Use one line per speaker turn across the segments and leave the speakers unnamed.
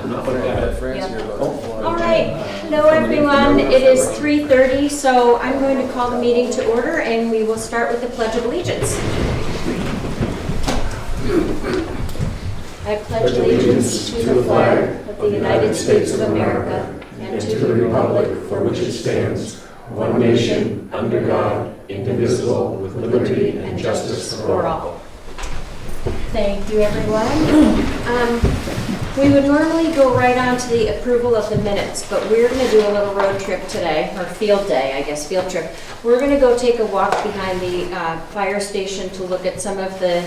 All right, hello everyone. It is 3:30, so I'm going to call the meeting to order and we will start with the Pledge of Allegiance. I pledge allegiance to the flag of the United States of America and to the republic for which it stands, one nation, under God, indivisible, with liberty and justice for all. Thank you, everyone. We would normally go right on to the approval of the minutes, but we're going to do a little road trip today, or field day, I guess, field trip. We're going to go take a walk behind the fire station to look at some of the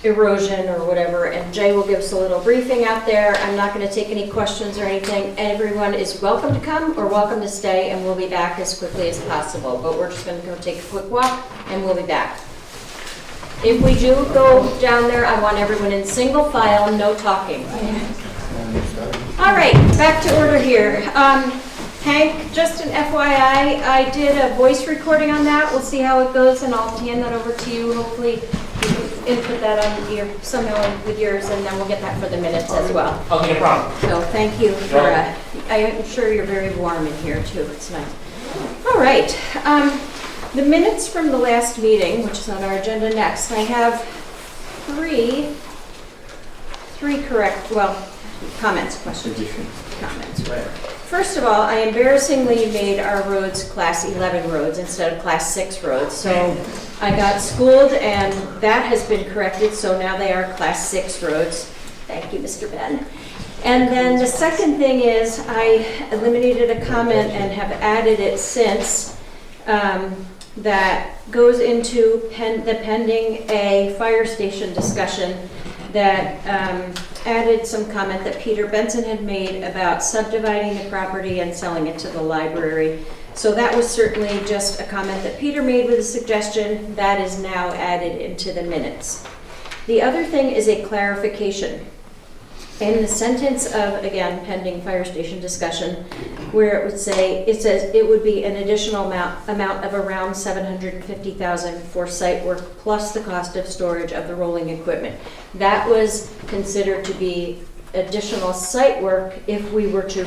erosion or whatever, and Jay will give us a little briefing out there. I'm not going to take any questions or anything. Everyone is welcome to come or welcome to stay, and we'll be back as quickly as possible. But we're just going to go take a quick walk, and we'll be back. If we do go down there, I want everyone in single file, no talking. All right, back to order here. Hank, just an FYI, I did a voice recording on that. We'll see how it goes, and I'll hand that over to you. Hopefully, you can input that on your somehow with yours, and then we'll get that for the minutes as well.
Okay, no problem.
So thank you for. I'm sure you're very warm in here too. It's nice. All right. The minutes from the last meeting, which is on our agenda next, I have three correct, comments, questions, comments, whatever. First of all, I embarrassingly made our roads class 11 roads instead of class 6 roads. So I got schooled and that has been corrected. So now they are class 6 roads. Thank you, Mr. Ben. And then the second thing is I eliminated a comment and have added it since. That goes into the pending a fire station discussion that added some comment that Peter Benson had made about subdividing the property and selling it to the library. So that was certainly just a comment that Peter made with a suggestion that is now added into the minutes. The other thing is a clarification. In the sentence of, again, pending fire station discussion, where it would say, it says it would be an additional amount of around $750,000 for site work plus the cost of storage of the rolling equipment. That was considered to be additional site work if we were to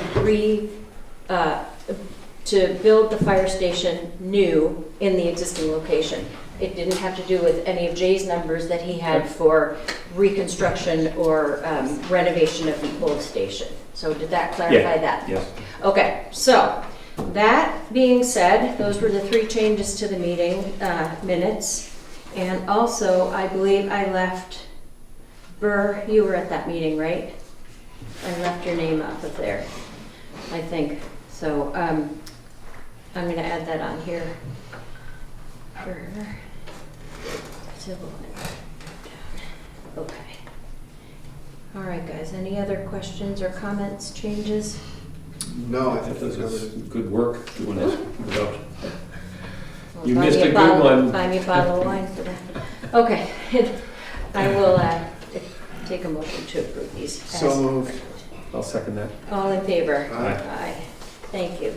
build the fire station new in the existing location. It didn't have to do with any of Jay's numbers that he had for reconstruction or renovation of the old station. So did that clarify that?
Yes.
Okay, so that being said, those were the 3 changes to the meeting minutes. And also, I believe I left, Burr, you were at that meeting, right? I left your name off of there, I think. So I'm going to add that on here. Burr. Okay. All right, guys. Any other questions or comments, changes?
No, I think
This is good work doing it.
Well,
You missed a good one.
Buy me a bottle of wine for that. Okay. I will take a motion to approve these.
So moved.
I'll second that.
All in favor?
Aye.
Aye. Thank you.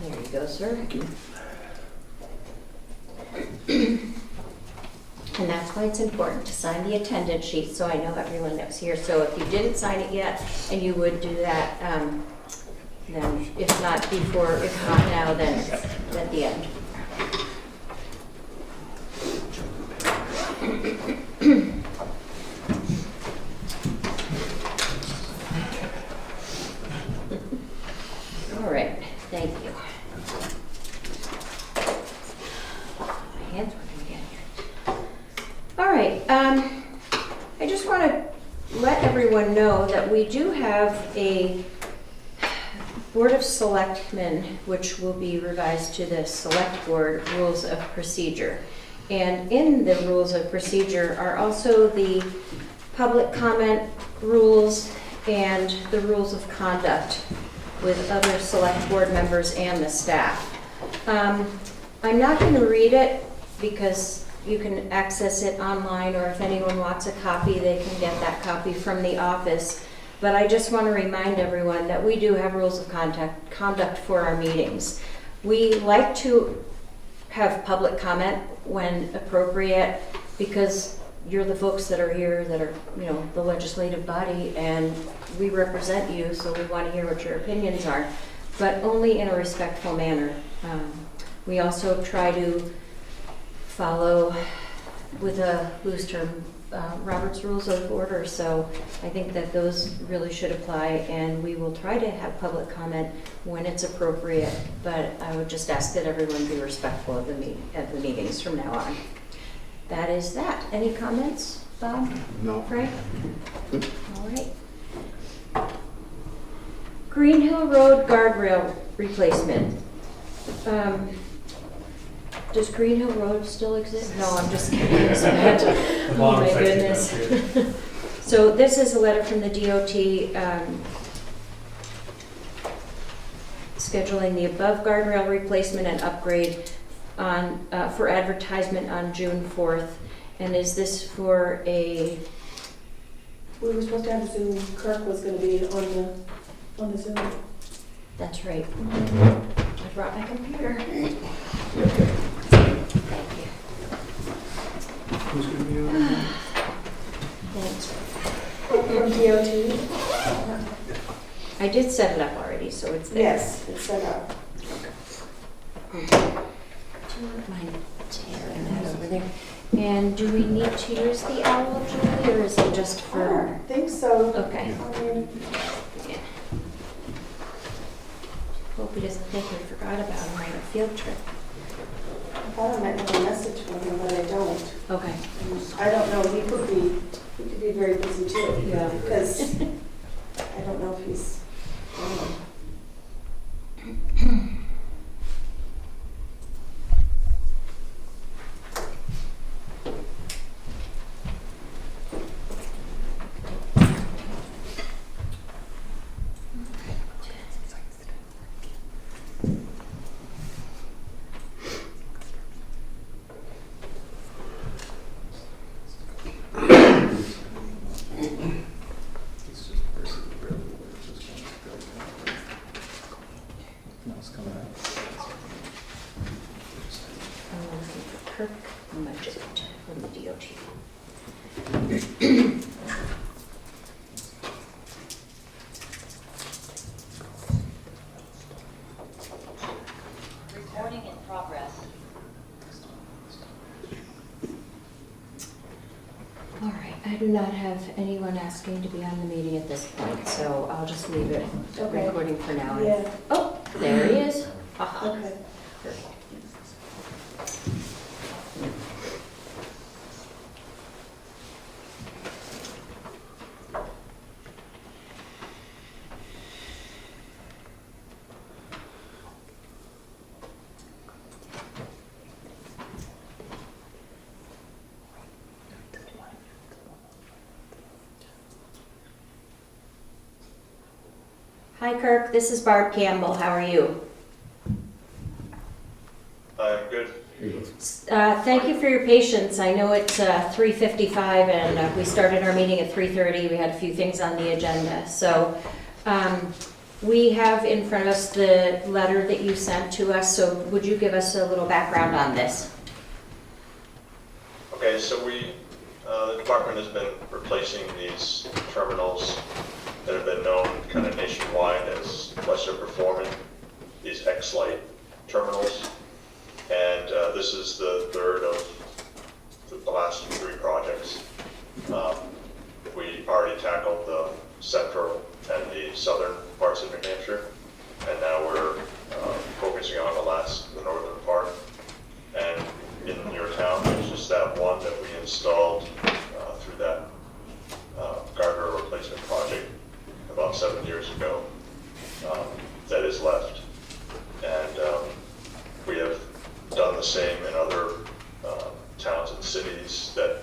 There you go, sir.
Thank you.
And that's why it's important to sign the attendance sheet, so I know everyone that's here. So if you didn't sign it yet, and you would do that, then if not before, if not now, then at the end. All right, thank you. My hands were going here. All right, I just want to let everyone know that we do have a Board of Selectmen, which will be revised to the Select Board Rules of Procedure. And in the Rules of Procedure are also the public comment rules and the rules of conduct with other Select Board members and the staff. I'm not going to read it because you can access it online, or if anyone wants a copy, they can get that copy from the office. But I just want to remind everyone that we do have rules of conduct for our meetings. We like to have public comment when appropriate, because you're the folks that are here that are, you know, the legislative body, and we represent you, so we want to hear what your opinions are, but only in a respectful manner. We also try to follow, with a loose term, Robert's Rules of Order, so I think that those really should apply, and we will try to have public comment when it's appropriate, but I would just ask that everyone be respectful of the meetings from now on. That is that. Any comments, Bob?
No.
Frank? All right. Green Hill Road guardrail replacement. Does Green Hill Road still exist? No, I'm just kidding. Oh my goodness. So this is a letter from the DOT scheduling the above guardrail replacement and upgrade on for advertisement on June 4th. And is this for a?
We were supposed to have a Zoom. Kirk was going to be on the Zoom.
That's right. I brought my computer. Thank you.
Who's going to be on?
Thanks.
From DOT?
I did set it up already, so it's there.
Yes, it's set up.
Do you mind tearing that over there? And do we need to use the owl, Julie, or is it just
I
for?
don't think so.
Okay.
I mean,
Yeah. Hope he doesn't think we forgot about him on a field trip.
I thought I might have a message from him, but I don't.
Okay.
I don't know, he could be very busy too.
Yeah.
Because I don't know if he's,
I'm looking for Kirk Mudgett from the DOT.
Recording in progress.
All right, I do not have anyone asking to be on the meeting at this point, so I'll just leave it
Okay.
recording for now.
yeah,
Oh, there he is. Haha.
okay.
Perfect. Hi Kirk, this is Barb Campbell. How are you?
I'm good.
Here you go.
Thank you for your patience. I know it's 3:55 and we started our meeting at 3:30. We had a few things on the agenda. So we have in front of us the letter that you sent to us. So would you give us a little background on this?
Okay, so the department has been replacing these terminals that have been known kind of nationwide as lesser performing, these X-Lite terminals. And this is the third of the last three projects. We already tackled the central and the southern parts of New Hampshire, and now we're focusing on the northern part. And in your town, there's just that one that we installed through that guardrail replacement project about 7 years ago that is left. And we have done the same in other towns and cities that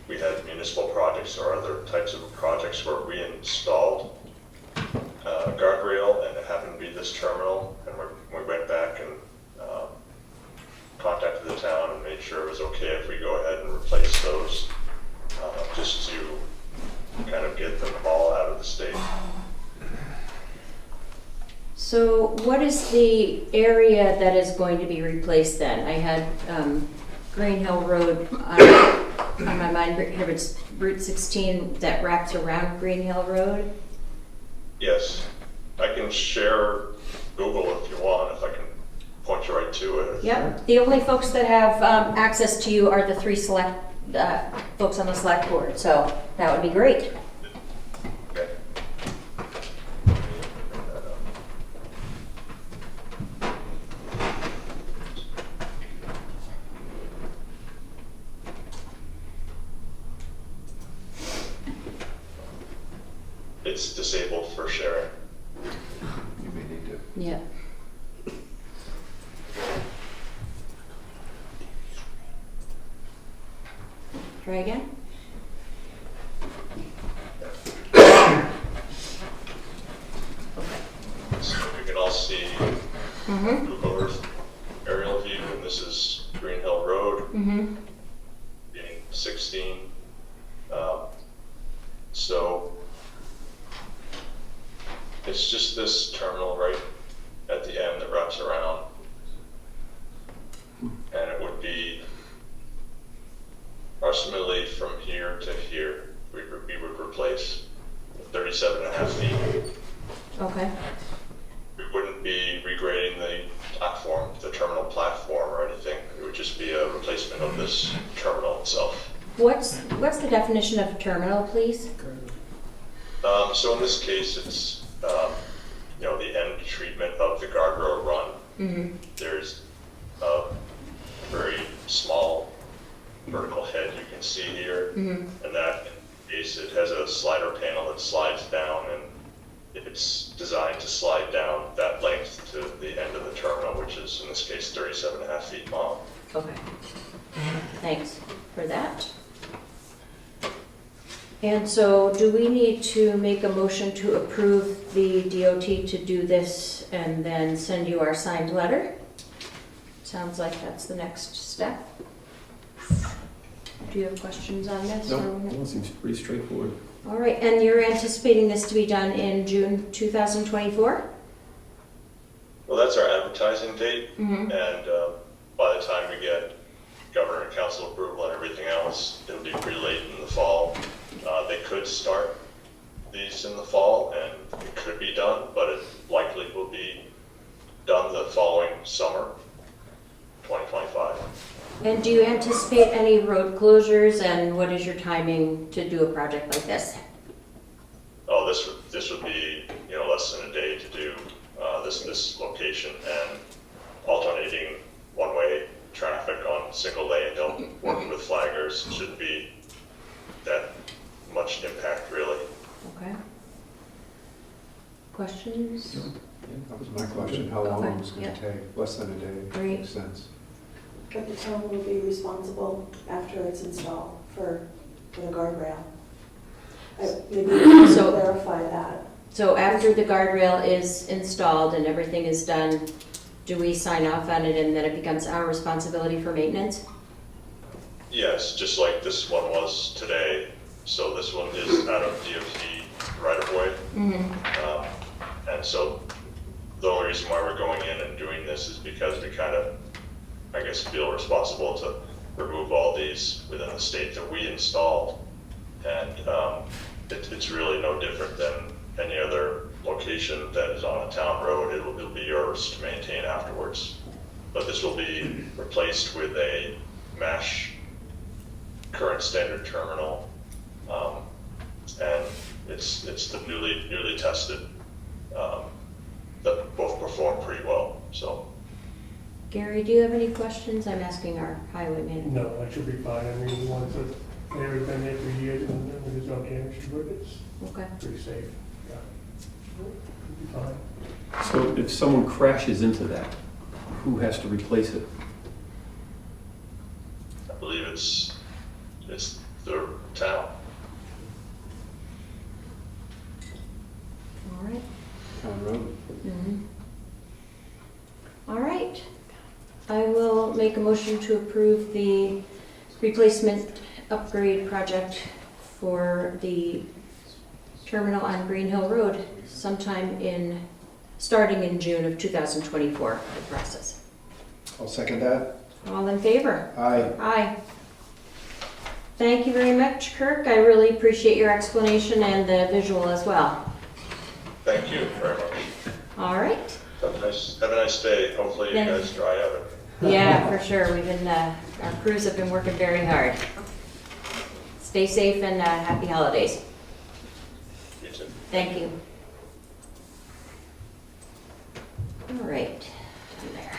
we had municipal projects or other types of projects where we installed guardrail, and it happened to be this terminal, and we went back and contacted the town and made sure it was okay if we go ahead and replace those, just to kind of get them all out of the state.
So what is the area that is going to be replaced then? I had Green Hill Road on on my mind, here it's Route 16 that wraps around Green Hill Road.
Yes, I can share Google if you want, if I can point you right to it.
Yep, the only folks that have access to you are the 3 folks on the select board, so that would be great.
Okay. It's disabled for sharing.
You may need to.
Yeah. Try again?
So you can all see
Mm-hmm.
Google Earth aerial view, and this is Green Hill Road,
Mm-hmm.
being 16. So it's just this terminal right at the end that wraps around. And it would be approximately from here to here, we would replace 37.5 feet.
Okay.
We wouldn't be regrading the platform, the terminal platform or anything. It would just be a replacement of this terminal itself.
What's the definition of terminal, please?
So in this case, it's the end treatment of the guardrail run.
Mm-hmm.
There's a very small vertical head you can see here,
Mm-hmm.
and that case it has a slider panel that slides down, and it's designed to slide down that length to the end of the terminal, which is in this case 37.5 feet long.
Okay. Thanks for that. And so do we need to make a motion to approve the DOT to do this and then send you our signed letter? Sounds like that's the next step. Do you have questions on this?
No,
or-
that seems pretty straightforward.
All right, and you're anticipating this to be done in June 2024?
Well, that's our advertising date,
Mm-hmm.
and by the time we get governor and council approval and everything else, it'll be pretty late in the fall. They could start these in the fall, and it could be done, but it likely will be done the following summer, 2025.
And do you anticipate any road closures, and what is your timing to do a project like this?
Oh, this would be less than a day to do this location, and alternating one-way traffic on single lane. They'll work with flaggers. Shouldn't be that much impact really.
Okay. Questions?
That was my question, how long
Okay,
it was going
yeah.
to take. Less than a day.
Great.
Makes sense.
But the town will be responsible after it's installed for the guardrail. Maybe
So-
clarify that.
So after the guardrail is installed and everything is done, do we sign off on it and then it becomes our responsibility for maintenance?
Yes, just like this one was today. So this one is out of DOT right of way.
Mm-hmm.
And so the only reason why we're going in and doing this is because we kind of, I guess, feel responsible to remove all these within the state that we installed. And it's really no different than any other location that is on a town road. It'll be yours to maintain afterwards. But this will be replaced with a MASH current standard terminal. And it's the newly tested that both perform pretty well. So
Gary, do you have any questions? I'm asking our highway manager.
No, that should be fine. I mean, the ones that they've been there for years and there's no damage to it, it's
Okay.
pretty safe. Yeah. Should be fine.
So if someone crashes into that, who has to replace it?
I believe it's the town.
All right.
Town road.
Mm-hmm. All right. I will make a motion to approve the replacement upgrade project for the terminal on Green Hill Road starting in June of 2024, the process.
I'll second that.
All in favor?
Aye.
Aye. Thank you very much, Kirk. I really appreciate your explanation and the visual as well.
Thank you very much.
All right.
Have a nice day. Hopefully you
Thank
guys dry out.
Yeah, for sure. We've been, our crews have been working very hard. Stay safe and happy holidays.
You too.
Thank you. All right, done there.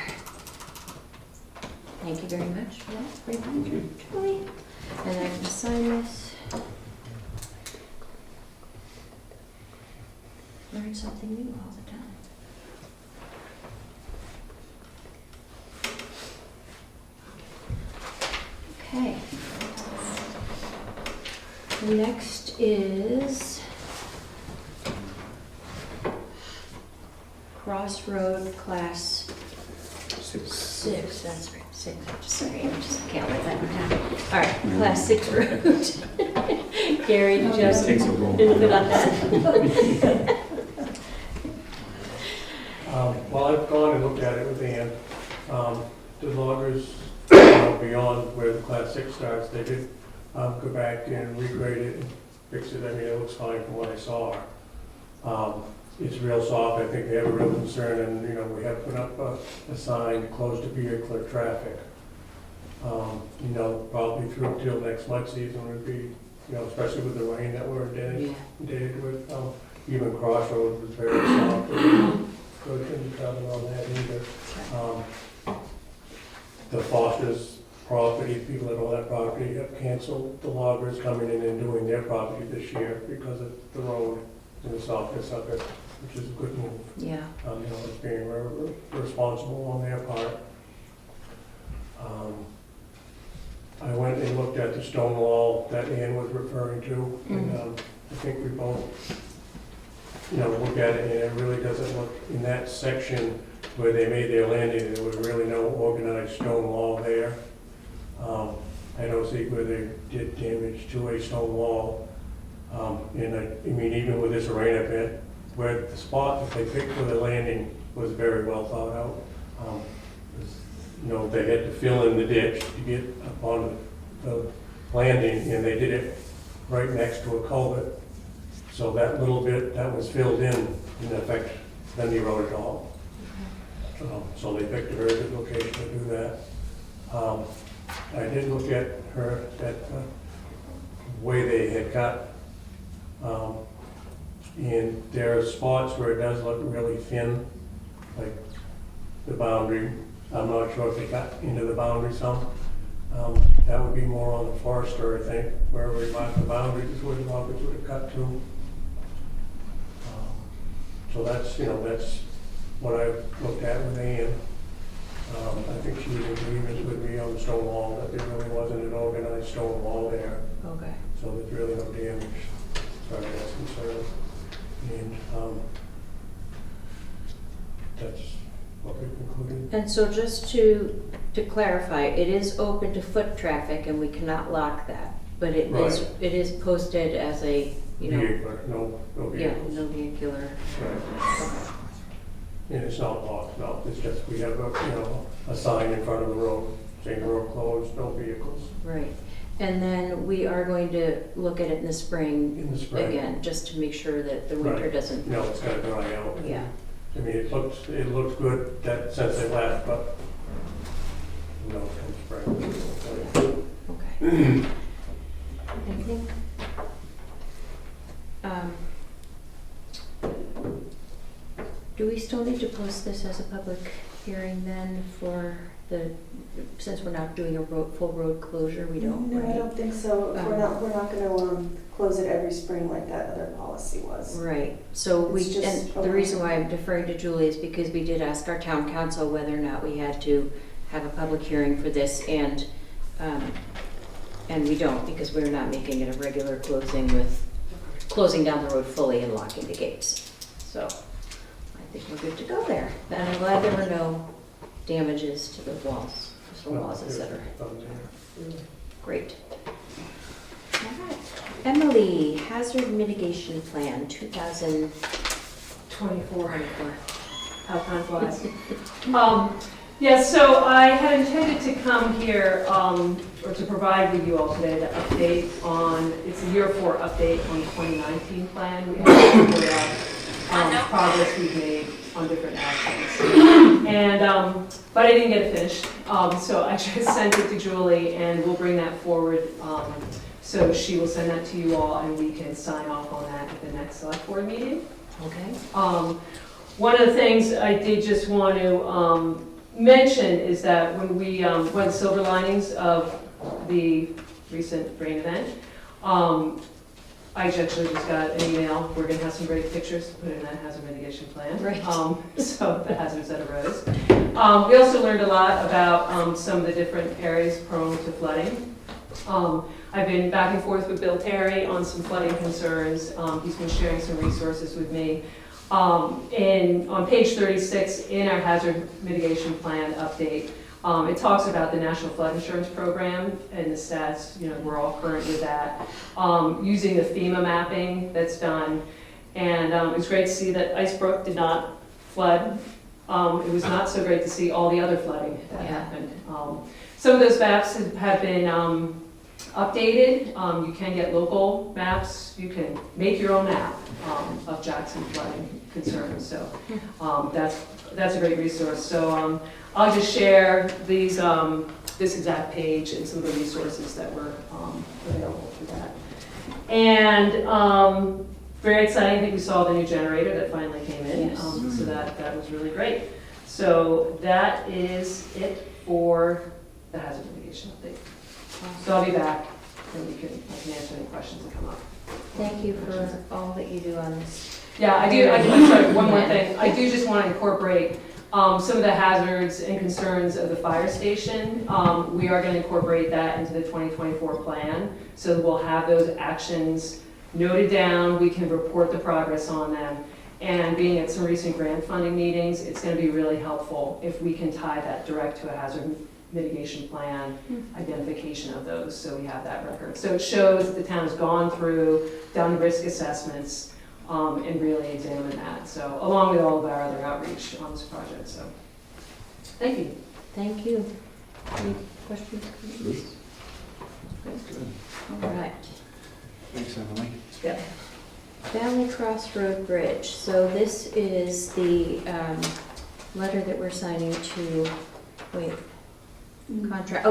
Thank you very much for that. Thank you. Julie. And I'm going to sign this. Learn something new all the time. Okay. Next is Crossroad Class 6, that's right, 6, sorry, I can't let that one happen. All right, Class 6 road. Gary, did you have some
Takes a roll.
input on that?
Well, I've gone and looked at it with Ann. The loggers, beyond where the class 6 starts, they did go back and regrade it and fix it. I mean, it looks fine from what I saw. It's real soft. I think they have a real concern, and, we have put up a sign, closed to vehicular traffic. Probably through till next mud season would be, especially with the rain that we're inundated with. Even Crossroads was very soft. Couldn't comment on that either. The Foster's property, people that own that property have canceled the loggers coming in and doing their property this year because of the road and the softness of it, which is a good move.
Yeah.
It's being responsible on their part. I went and looked at the stone wall that Ann was referring to, and I think we both, looked at it, and it really doesn't look, in that section where they made their landing, there was really no organized stone wall there. I don't see where they did damage to a stone wall. And I mean, even with this rain event, where the spot that they picked for the landing was very well thought out. They had to fill in the ditch to get up on the landing, and they did it right next to a culvert. So that little bit that was filled in effect, then they wrote it all. So they picked a very good location to do that. I did look at that way they had cut. And there are spots where it does look really thin, like the boundary. I'm not sure if they got into the boundary some. That would be more on the forester, I think, where we marked the boundaries is where the loggers would have cut to. So that's what I looked at with Ann. I think she was in agreement with me on the stone wall, that there really wasn't an organized stone wall there.
Okay.
So there's really no damage, as far as that's concerned. And that's what we concluded.
And so just to clarify, it is open to foot traffic and we cannot lock that, but it is posted as a,
Vehicular, no
yeah,
vehicles.
no vehicular.
Right.
Okay.
And it's not locked, no, it's just, we have a sign in front of the road saying the road closed, no vehicles.
Right. And then we are going to look at it in the spring.
In the spring.
Again, just to make sure that the winter
Right.
doesn't.
No, it's gotta dry out.
Yeah.
I mean, it looks good that since they left, but come spring.
Okay. Anything? Do we still need to post this as a public hearing then since we're not doing a full road closure, we don't,
No, I
right?
don't think so. We're not gonna close it every spring like that other policy was.
Right, so
It's just
and the reason why I'm deferring to Julie is because we did ask our town council whether or not we had to have a public hearing for this, and we don't, because we're not making it a regular closing down the road fully and locking the gates. So I think we're good to go there. And I'm glad there were no damages to the walls, stone walls, etc. Great. All right. Emily, Hazard Mitigation Plan 2024.
How time flies. Yes, so I had intended to come here, or to provide with you all today the update on, it's a year 4 update on the 2019 plan. We have to report out progress we've made on different actions. And, but I didn't get it finished, so I just sent it to Julie, and we'll bring that forward. So she will send that to you all, and we can sign off on that at the next select board meeting.
Okay.
One of the things I did just want to mention is that when we, one of the silver linings of the recent rain event, I actually just got an email. We're going to have some great pictures to put in that hazard mitigation plan.
Right.
So the hazards that arose. We also learned a lot about some of the different areas prone to flooding. I've been back and forth with Bill Terry on some flooding concerns. He's been sharing some resources with me. On page 36 in our hazard mitigation plan update, it talks about the National Flood Insurance Program and the stats, we're all current with that, using the FEMA mapping that's done. And it's great to see that Icebrook did not flood. It was not so great to see all the other flooding that happened. Some of those maps have been updated. You can get local maps. You can make your own map of Jackson flooding concerns. So that's a great resource. So I'll just share these this exact page and some of the resources that were available for that. And very exciting. I think we saw the new generator that finally came in.
Yes.
So that was really great. So that is it for the hazard mitigation update. So I'll be back, and I can answer any questions that come up.
Thank you for all that you do on this.
Yeah, I'm sorry, one more thing. I do just want to incorporate some of the hazards and concerns of the fire station. We are going to incorporate that into the 2024 plan. So we'll have those actions noted down. We can report the progress on them. And being at some recent grant funding meetings, it's going to be really helpful if we can tie that direct to a hazard mitigation plan, identification of those, so we have that record. So it shows that the town has gone through, done risk assessments, and really examined that. So along with all of our other outreach on this project. So thank you.
Thank you. Any questions? Good. All right.
Thanks, Emily.
Yep.
Valley Crossroad Bridge. So this is the letter that we're signing to, contract,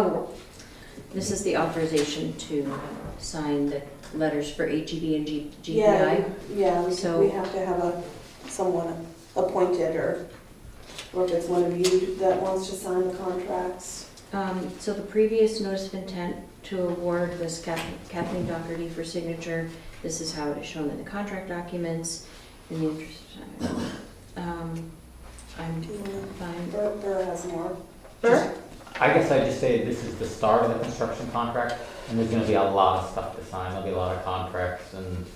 this is the authorization to sign the letters for HEB and GPI.
Yeah,
So-
we have to have someone appointed, or if it's one of you that wants to sign the contracts.
So the previous notice of intent to award was Kathleen Doherty for signature. This is how it is shown in the contract documents. In the interest of time, I'm fine.
Burr has more.
Burr?
I guess I'd just say this is the start of the construction contract, and there's gonna be a lot of stuff to sign. There'll be a lot of contracts and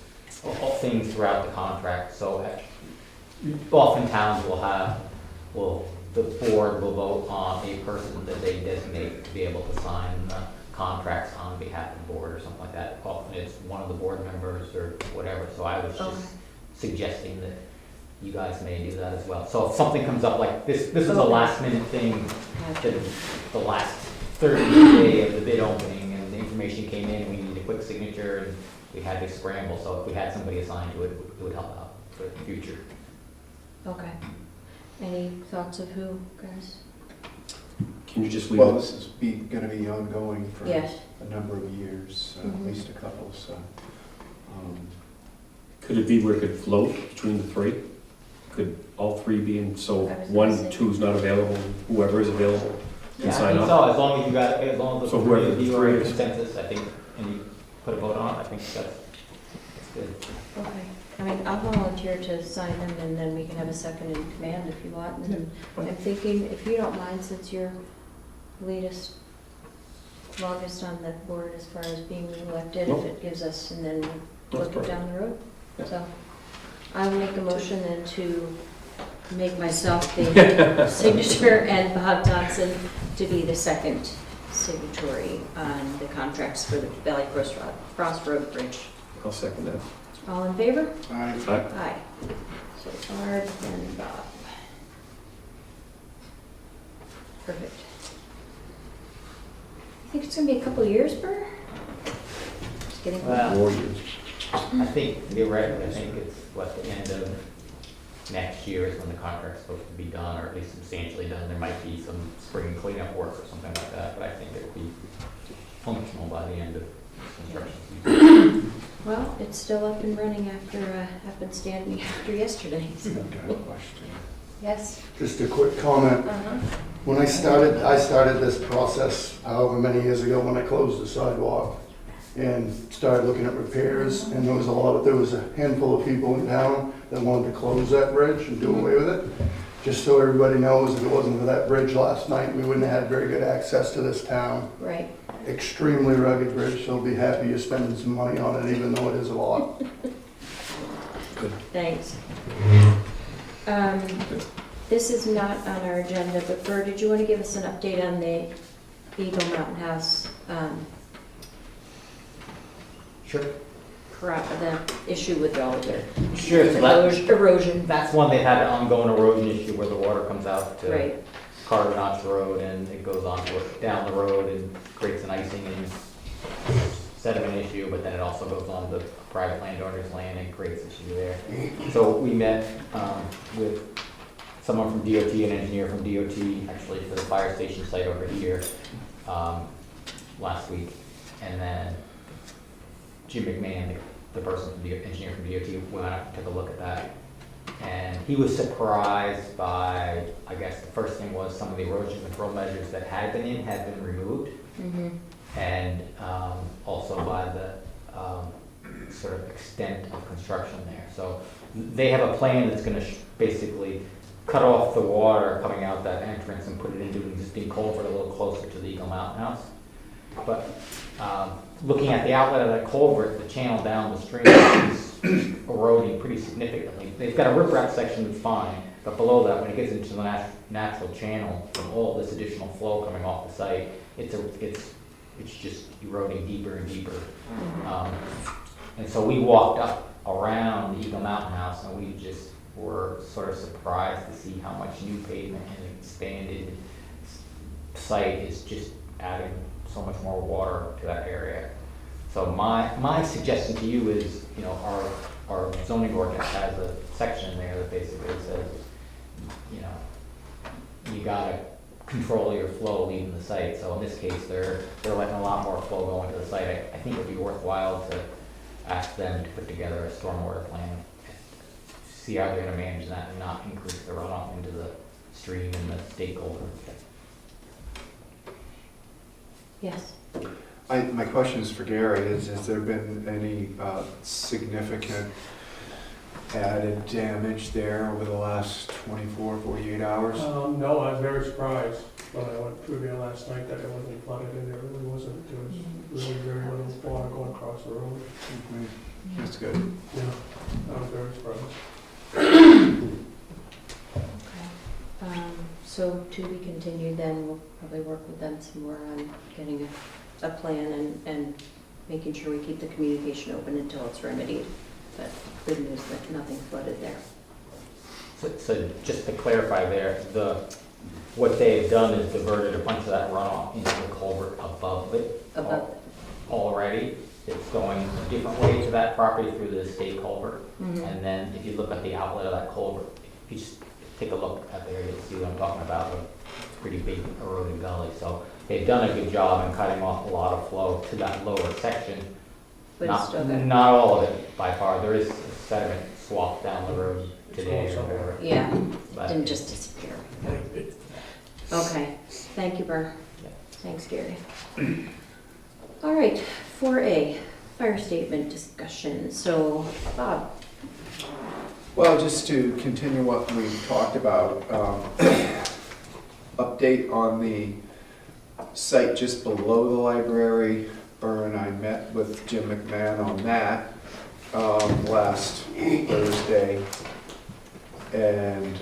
things throughout the contract. So often towns the board will vote on a person that they designate to be able to sign the contracts on behalf of the board or something like that. Often it's one of the board members or whatever. So I was just suggesting that you guys may do that as well. So if something comes up like this is a last minute thing, that the last 30th day of the bid opening, and the information came in, we needed a quick signature, and we had to scramble. So if we had somebody assigned to it, it would help out for the future.
Okay. Any thoughts of who, guys?
Can you just leave
Well,
it?
this is gonna be ongoing for
Yes.
a number of years,
Mhm.
at least a couple, so.
Could it be where it could float between the three? Could all three be in, so
I was gonna
one,
say-
two's not available, whoever is available can
Yeah, I
sign
think
up?
so, as long as the
So
three
whoever
of
the
you are in
three is.
consensus, I think, and you put a vote on it, I think that's good.
Okay. I mean, I'll volunteer to sign them, and then we can have a second in command if you want. And I'm thinking, if you don't mind, since you're longest on the board as far as being elected, if it gives us, and then look it down the road.
Yeah.
So I will make a motion then to make myself the signature and Bob Thompson to be the second signatory on the contracts for the Valley Crossroad Bridge.
I'll second that.
All in favor?
Aye.
Aye. So Barb and Bob. Perfect. I think it's gonna be a couple years, Burr? Just kidding.
Well,
4 years.
I think, you're right, I think it's what, the end of next year is when the contract's supposed to be done, or at least substantially done. There might be some spring cleanup work or something like that, but I think it'll be functional by the end of construction season.
Well, it's still up and running after, standing after yesterday, so.
I've got a question.
Yes?
Just a quick comment.
Uh-huh.
When I started this process however many years ago when I closed the sidewalk and started looking at repairs, and there was a handful of people in town that wanted to close that bridge and do away with it. Just so everybody knows, if it wasn't for that bridge last night, we wouldn't have had very good access to this town.
Right.
Extremely rugged bridge, so I'll be happy you're spending some money on it, even though it is a lot.
Thanks. This is not on our agenda, but Burr, did you want to give us an update on the Eagle Mountain House,
Sure.
the issue with all the
Sure, so that,
erosion?
that's one, they've had an ongoing erosion issue where the water comes out to
Right.
Carter Notch Road and it goes on to down the road and creates an icing and sediment issue, but then it also goes on to private landowner's land and creates issue there. So we met with someone from DOT, an engineer from DOT, actually for the fire station site over here last week, and then Jim McMahon, the person from engineer from DOT, went out and took a look at that. And he was surprised by, I guess the first thing was some of the erosion control measures that had been removed.
Mm-hmm.
And also by the sort of extent of construction there. So they have a plan that's gonna basically cut off the water coming out that entrance and put it into an existing culvert a little closer to the Eagle Mountain House. But looking at the outlet of that culvert, the channel down the stream is eroding pretty significantly. They've got a riprap section that's fine, but below that, when it gets into the natural channel from all this additional flow coming off the site, it's just eroding deeper and deeper. And so we walked up around the Eagle Mountain House and we just were sort of surprised to see how much new pavement and expanded site is just adding so much more water to that area. So my suggestion to you is, you know, our zoning ordinance has a section there that basically says, you know, you gotta control your flow leaving the site. So in this case, they're letting a lot more flow go into the site. I think it'd be worthwhile to ask them to put together a stormwater plan, see how they're gonna manage that and not increase the runoff into the stream and the state culvert.
Yes.
My question is for Gary, has there been any significant added damage there over the last 24, 48 hours?
No, I was very surprised when I went through there last night that it wasn't flooded, and there really wasn't. There was really very little water going across the road.
Okay, that's good.
Yeah, I was very surprised.
So to be continued, then we'll probably work with them some more on getting a plan and making sure we keep the communication open until it's remedied. But good news that nothing flooded there.
So just to clarify there, what they've done is diverted a bunch of that runoff into the culvert above it.
Above.
Already. It's going a different way to that property through the state culvert.
Mm-hmm.
And then if you look at the outlet of that culvert, if you just take a look at there, you'll see what I'm talking about, a pretty big eroded gully. So they've done a good job in cutting off a lot of flow to that lower section.
But it's still there.
Not all of it by far. There is sediment swath down the road today or whatever.
Yeah,
But
didn't just disappear. Okay, thank you, Burr.
Yeah.
Thanks, Gary. All right, 4A, fire statement discussion. So, Bob.
Well, just to continue what we talked about, update on the site just below the library. Burr and I met with Jim McMahon on that last Thursday. And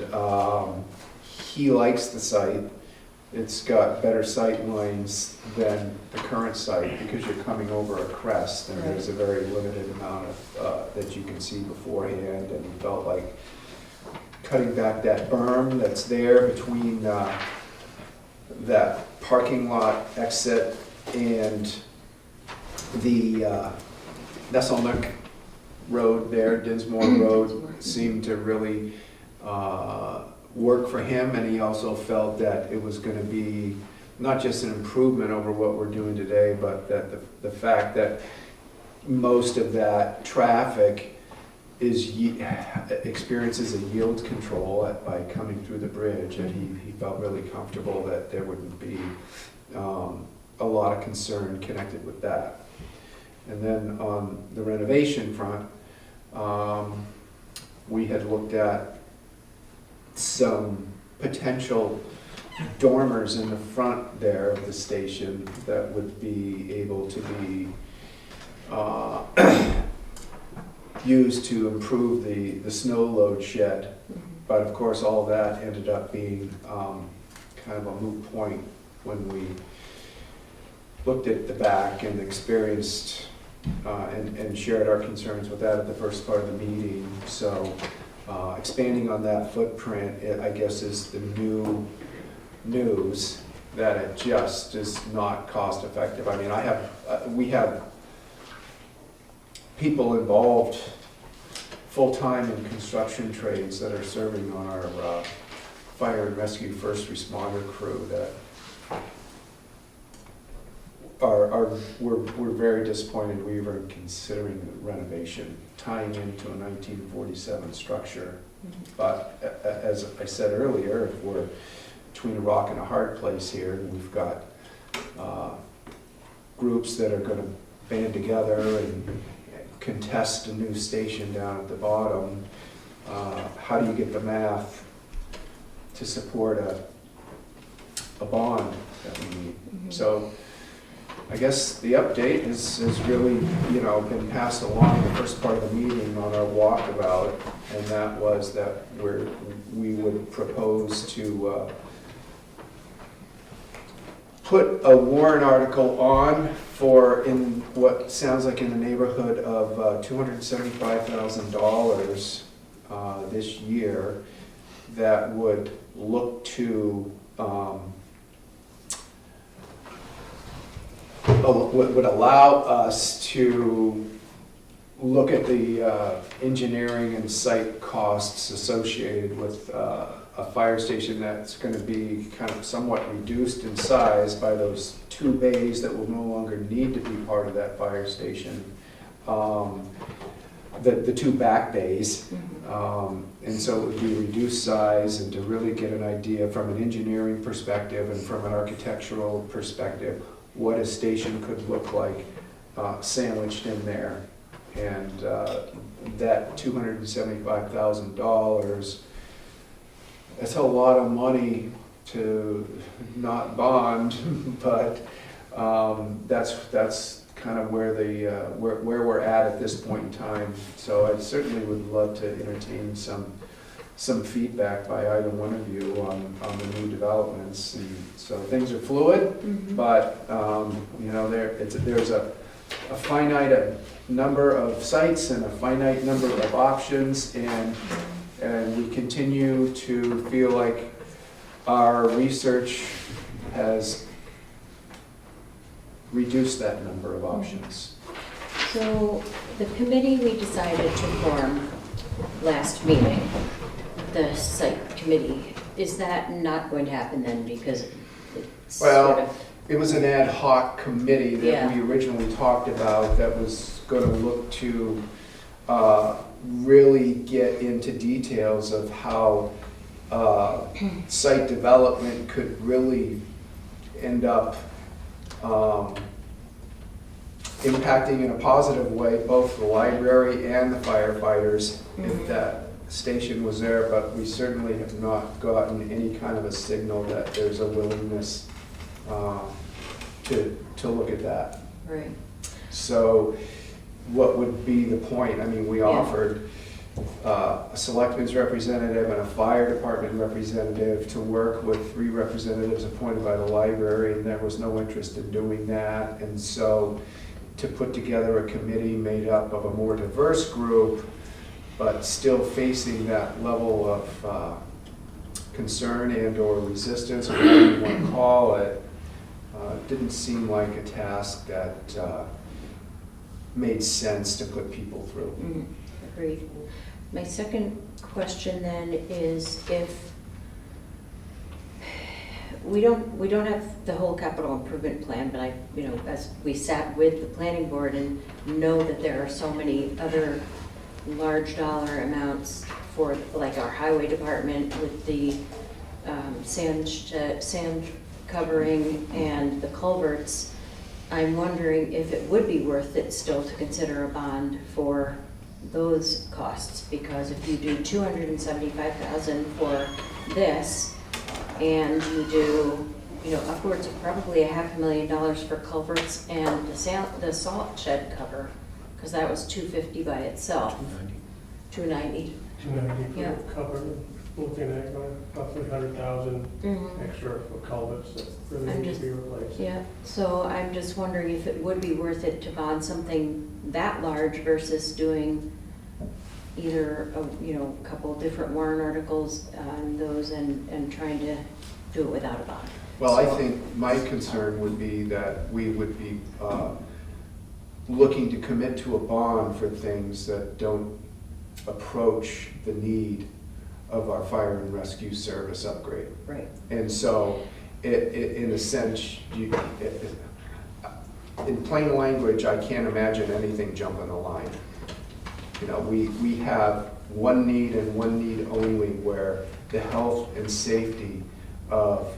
he likes the site. It's got better sight lines than the current site because you're coming over a crest and there's a very limited amount of that you can see beforehand, and he felt like cutting back that berm that's there between that parking lot exit and the Nesselneck Road there, Dinsmore Road, seemed to really work for him, and he also felt that it was going to be not just an improvement over what we're doing today, but that the fact that most of that traffic experiences a yield control by coming through the bridge, and he felt really comfortable that there wouldn't be a lot of concern connected with that. And then on the renovation front, we had looked at some potential dormers in the front there of the station that would be able to be used to improve the snow load shed. But of course, all of that ended up being kind of a moot point when we looked at the back and experienced and shared our concerns with that at the first part of the meeting. So expanding on that footprint, I guess, is the new news, that it just is not cost effective. I mean, we have people involved full-time in construction trades that are serving on our fire and rescue first responder crew that we're very disappointed we were considering the renovation, tying into a 1947 structure. But as I said earlier, if we're between a rock and a hard place here, and we've got groups that are going to band together and contest a new station down at the bottom, how do you get the math to support a bond that we need? So I guess the update has really, been passed along in the first part of the meeting on our walkabout, and that was that we would propose to put a warrant article on for in what sounds like in the neighborhood of $275,000 this year that would look to would allow us to look at the engineering and site costs associated with a fire station that's going to be kind of somewhat reduced in size by those 2 bays that will no longer need to be part of that fire station, the 2 back bays. And so it would be reduced size, and to really get an idea from an engineering perspective and from an architectural perspective what a station could look like sandwiched in there. And that $275,000, that's a lot of money to not bond, but that's kind of where where we're at this point in time. So I certainly would love to entertain some feedback by either one of you on the new developments. And so things are fluid, but there's a finite number of sites and a finite number of options, and we continue to feel like our research has reduced that number of options.
So the committee we decided to form last meeting, the site committee, is that not going to happen then, because it's sort of...
It was an ad hoc committee that we originally talked about that was going to look to really get into details of how site development could really end up impacting in a positive way both the library and the firefighters if that station was there, but we certainly have not gotten any kind of a signal that there's a willingness to look at that.
Right.
So what would be the point? I mean, we offered a selectmen's representative and a fire department representative to work with 3 representatives appointed by the library, and there was no interest in doing that. And so to put together a committee made up of a more diverse group, but still facing that level of concern and/or resistance, or whatever you want to call it, didn't seem like a task that made sense to put people through.
Agreed. My second question then is if we don't have the whole capital improvement plan, but as we sat with the planning board and know that there are so many other large dollar amounts for like our highway department with the sand covering and the culverts, I'm wondering if it would be worth it still to consider a bond for those costs, because if you do $275,000 for this, and you do, upwards of probably $500,000 for culverts and the salt shed cover, because that was $250 by itself. $290.
$290
Yeah.
for cover, looking at roughly $100,000 extra for culverts that really
I'm
need
just-
to be replaced.
Yeah, so I'm just wondering if it would be worth it to bond something that large versus doing either, a couple of different warrant articles on those and trying to do it without a bond.
Well, I think my concern would be that we would be looking to commit to a bond for things that don't approach the need of our fire and rescue service upgrade.
Right.
And so, in a sense, in plain language, I can't imagine anything jumping the line. We have one need and one need only, where the health and safety of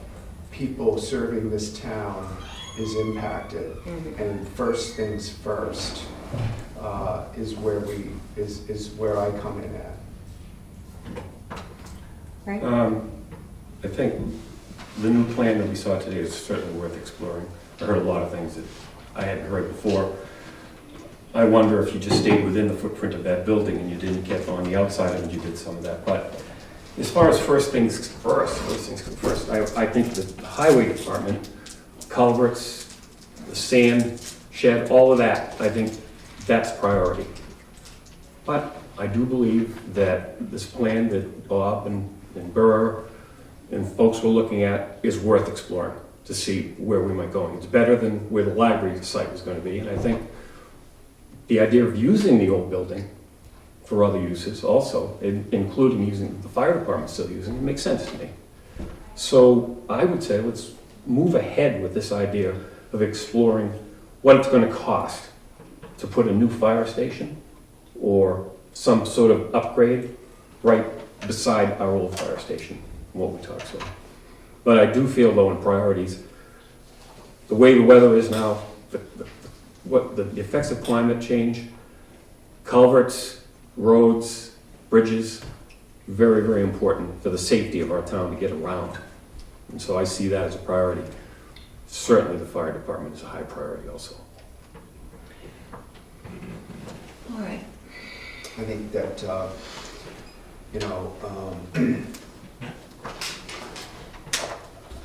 people serving this town is impacted. And first things first is where I come in at.
Right?
I think the new plan that we saw today is certainly worth exploring. I heard a lot of things that I hadn't heard before. I wonder if you just stayed within the footprint of that building and you didn't get on the outside of it, you did some of that. But as far as first things first, I think the highway department, culverts, the sand shed, all of that, I think that's priority. But I do believe that this plan that Bob and Burr and folks were looking at is worth exploring to see where we might go. It's better than where the library site was going to be. And I think the idea of using the old building for other uses also, including using the fire department still using it, makes sense to me. So I would say let's move ahead with this idea of exploring what it's going to cost to put a new fire station or some sort of upgrade right beside our old fire station, what we talked about. But I do feel, though, in priorities, the way the weather is now, the effects of climate change, culverts, roads, bridges, very, very important for the safety of our town to get around. And so I see that as a priority. Certainly the fire department is a high priority also.
All right.
I think that,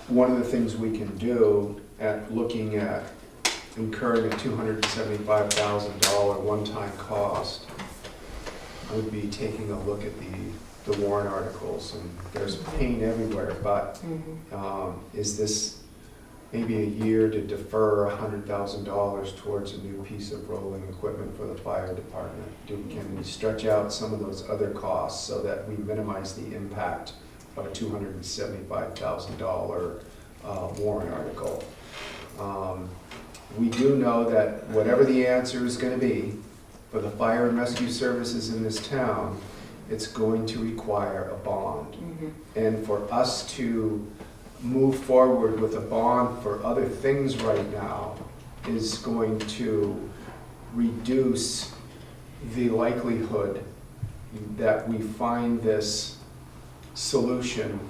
one of the things we can do at looking at incurring a $275,000 one-time cost would be taking a look at the warrant articles, and there's pain everywhere, but is this maybe a year to defer $100,000 towards a new piece of rolling equipment for the fire department? Can we stretch out some of those other costs so that we minimize the impact of a $275,000 warrant article? We do know that whatever the answer is going to be for the fire and rescue services in this town, it's going to require a bond. And for us to move forward with a bond for other things right now is going to reduce the likelihood that we find this solution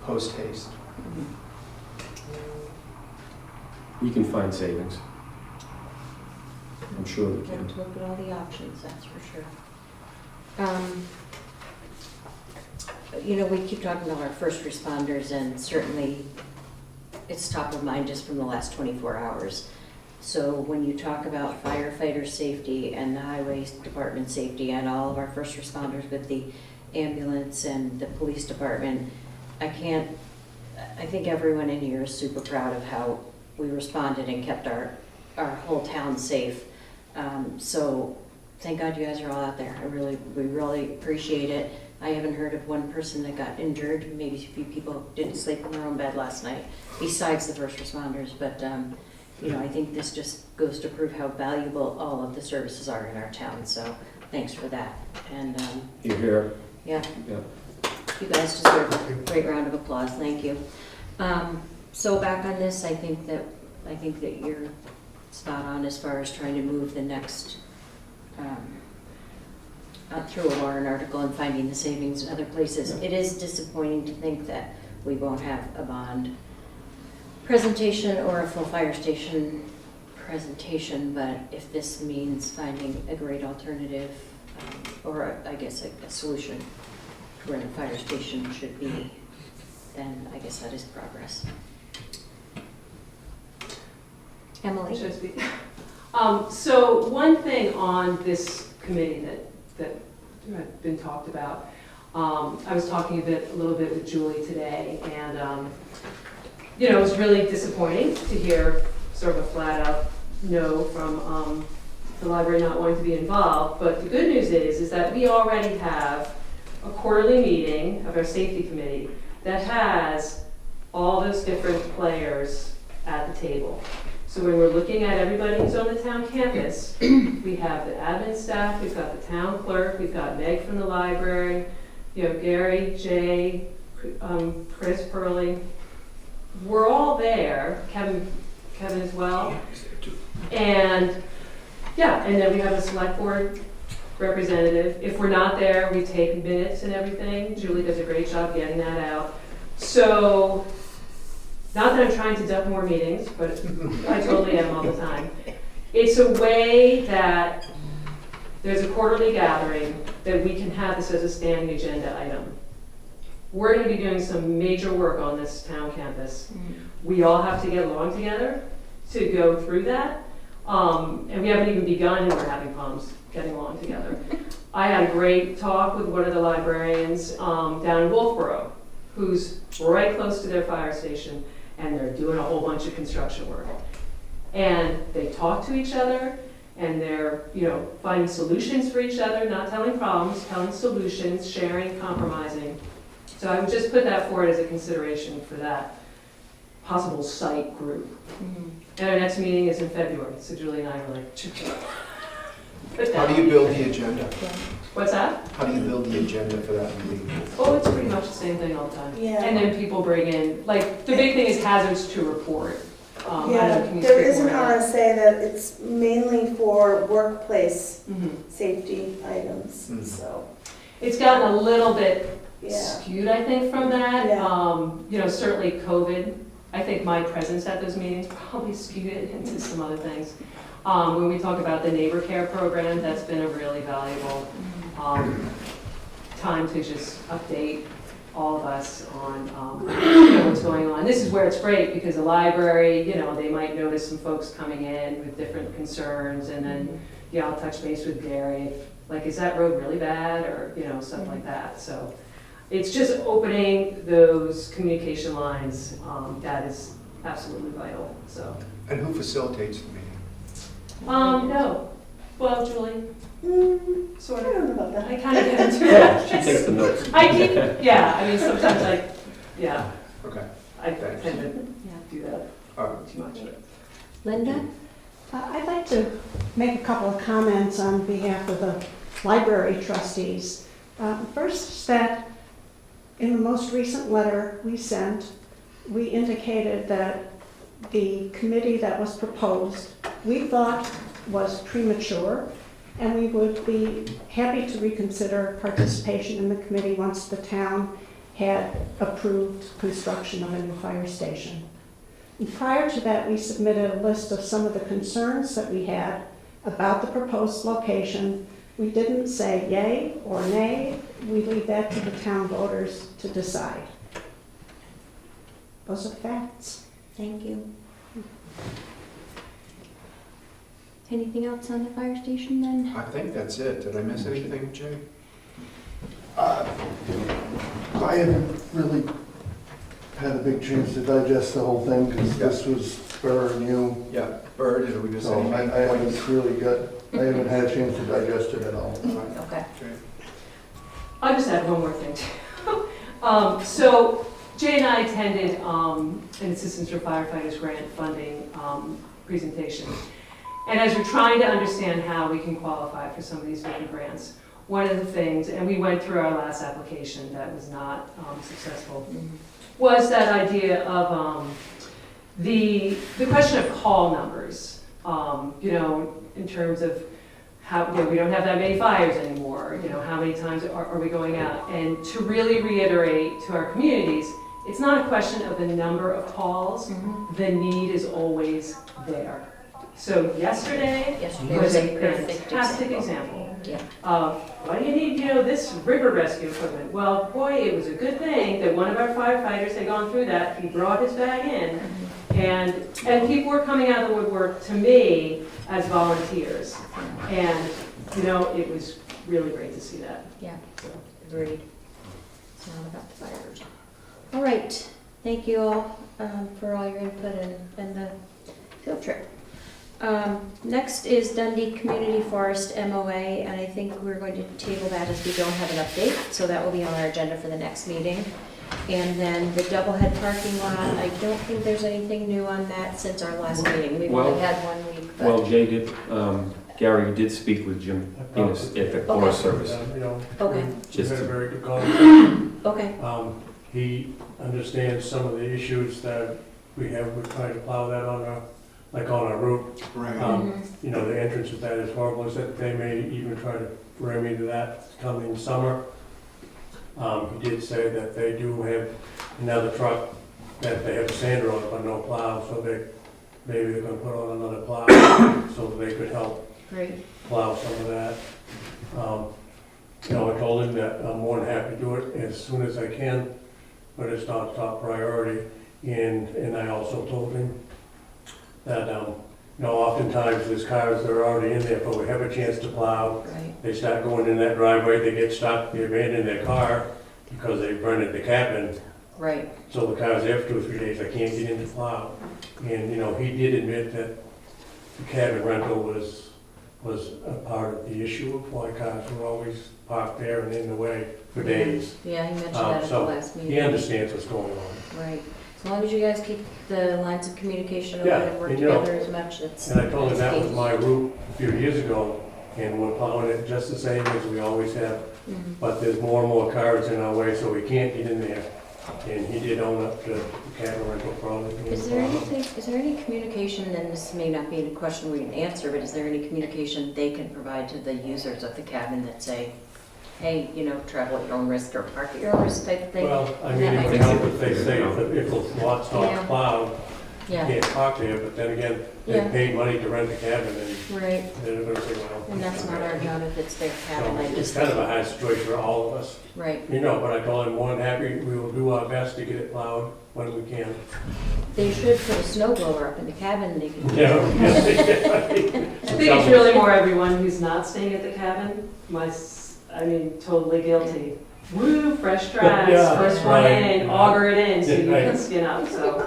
post haste.
We can find savings. I'm sure we
We have
can.
to look at all the options, that's for sure. We keep talking about our first responders, and certainly it's top of mind just from the last 24 hours. So when you talk about firefighter safety and the highway department safety and all of our first responders with the ambulance and the police department. I think everyone in here is super proud of how we responded and kept our whole town safe. So thank God you guys are all out there. We really appreciate it. I haven't heard of one person that got injured. Maybe a few people didn't sleep in their own bed last night, besides the first responders. But I think this just goes to prove how valuable all of the services are in our town. So thanks for that. And
You're here.
yeah,
Yeah.
you guys deserve a great round of applause. Thank you. So back on this, I think that you're spot on as far as trying to move the next through a warrant article and finding the savings in other places. It is disappointing to think that we won't have a bond presentation or a full fire station presentation, but if this means finding a great alternative, or I guess a solution to where the fire station should be, then I guess that is progress. Emily?
Should I speak? So one thing on this committee that had been talked about, I was talking a little bit with Julie today, and it was really disappointing to hear sort of a flat out no from the library not wanting to be involved. But the good news is that we already have a quarterly meeting of our safety committee that has all those different players at the table. So when we're looking at everybody who's on the town campus, we have the admin staff, we've got the town clerk, we've got Meg from the library, Gary, Jay, Chris Perling. We're all there, Kevin as well. And then we have a select board representative. If we're not there, we take minutes and everything. Julie does a great job getting that out. So, not that I'm trying to duck more meetings, but I totally am all the time. It's a way that there's a quarterly gathering that we can have this as a standing agenda item. We're going to be doing some major work on this town campus. We all have to get along together to go through that. And we haven't even begun and we're having problems getting along together. I had a great talk with one of the librarians down in Wolfboro, who's right close to their fire station, and they're doing a whole bunch of construction work. And they talk to each other, and they're finding solutions for each other, not telling problems, telling solutions, sharing, compromising. So I would just put that forward as a consideration for that possible site group. And our next meeting is in February, so Julie and I are like,
How do you build the agenda?
What's that?
How do you build the agenda for that meeting?
Oh, it's pretty much the same thing all the time.
Yeah.
And then people bring in, like, the big thing is hazards to report. I don't know,
Yeah,
can you
there
speak
is an
more to that?
RSA that it's mainly for workplace
Mhm.
safety items,
Mhm.
so,
It's gotten a little bit
yeah.
skewed, I think, from that.
Yeah.
Certainly COVID, I think my presence at those meetings probably skewed it into some other things. When we talk about the neighbor care program, that's been a really valuable time to just update all of us on what's going on. This is where it's great because the library, they might notice some folks coming in with different concerns, and then I'll touch base with Gary, like, is that road really bad, or stuff like that. So it's just opening those communication lines that is absolutely vital. So
And who facilitates the meeting?
no, well, Julie, sort
I
of.
don't know about that.
I kind of get into
She takes
it.
the notes.
I keep, sometimes
Okay,
I tend to do that
all right.
too much.
Linda?
I'd like to make a couple of comments on behalf of the library trustees. First is that in the most recent letter we sent, we indicated that the committee that was proposed, we thought was premature, and we would be happy to reconsider participation in the committee once the town had approved construction of a new fire station. And prior to that, we submitted a list of some of the concerns that we had about the proposed location. We didn't say yay or nay. We leave that to the town voters to decide. Those are facts.
Thank you. Anything else on the fire station then?
I think that's it. Did I miss anything, Jay?
I haven't really had a big chance to digest the whole thing, because this was spur and you,
Yeah, Bird, did we just
so I
say?
haven't really I haven't had a chance to digest it at all.
Okay.
I'll just add one more thing. So Jay and I attended an Assistance for Firefighters grant funding presentation. And as we're trying to understand how we can qualify for some of these different grants, one of the things, and we went through our last application that was not successful, was that idea of the question of call numbers. You know, in terms of how, you know, we don't have that many fires anymore, you know, how many times are we going out? And to really reiterate to our communities, it's not a question of the number of calls, the need is always there. So yesterday was a fantastic example.
Yeah.
Why do you need, you know, this river rescue equipment? Well, boy, it was a good thing that one of our firefighters had gone through that, he brought his bag in, and people were coming out of the woodwork to me as volunteers. And, you know, it was really great to see that.
Yeah, agreed. It's not about the fires. All right, thank you all for all your input and the field trip. Next is Dundee Community Forest MOA, and I think we're going to table that as we don't have an update, so that will be on our agenda for the next meeting. And then the Doublehead parking lot, I don't think there's anything new on that since our last meeting. We've only had 1 week, but.
Well, Jay did, Gary did speak with Jim Innes at the Forest Service.
You know,
Okay.
we had a very good conversation.
Okay,
He understands some of the issues that we have with trying to plow that on our route.
Right.
You know, the entrance of that is horrible, is that they may even try to remedy that coming summer. He did say that they do have another truck that they have sander on, but no plow, so maybe they're gonna put on another plow so that they could help
great.
plow some of that. You know, I told him that I'm more than happy to do it as soon as I can, but it's not top priority. And I also told him that, you know, oftentimes there's cars that are already in there, but we have a chance to plow.
Right.
They start going in that driveway, they get stuck, they abandon their car because they rented the cabin.
Right.
So the car's there for 2 or 3 days, I can't get in to plow. And, you know, he did admit that the cabin rental was a part of the issue of why cars were always parked there and in the way for days.
Yeah, he mentioned that at the
So
last meeting.
he understands what's going on.
Right. As long as you guys keep the lines of communication open
Yeah,
and work
and you know,
together as much, that's.
And I told him that was
key.
my route a few years ago, and we're plowing it just the same as we always have.
Mhm.
But there's more and more cars in our way, so we can't get in there. And he did own up to the cabin rental problem.
Is there any communication, and this may not be a question we can answer, but is there any communication they can provide to the users of the cabin that say, hey, you know, travel at your own risk or park at your own risk type of thing?
Well, I mean,
That
it
might
would
be-
help if they say if the lot's
Yeah.
not plowed, you
Yeah,
can't park there, but then again, they
Yeah.
paid money to rent the cabin, and
right.
they're gonna say, well.
And that's not our job if it's their cabin, I
So it's
just,
kind of a hard situation for all of us.
right.
You know, but I told him, more than happy, we will do our best to get it plowed when we can.
They should put a snow blower up in the cabin and they can.
Yeah.
I think it's really more everyone who's not staying at the cabin. Totally guilty. Woo, fresh tracks,
Yeah,
first one
right.
in, auger it in, so you
Right.
can skin up, so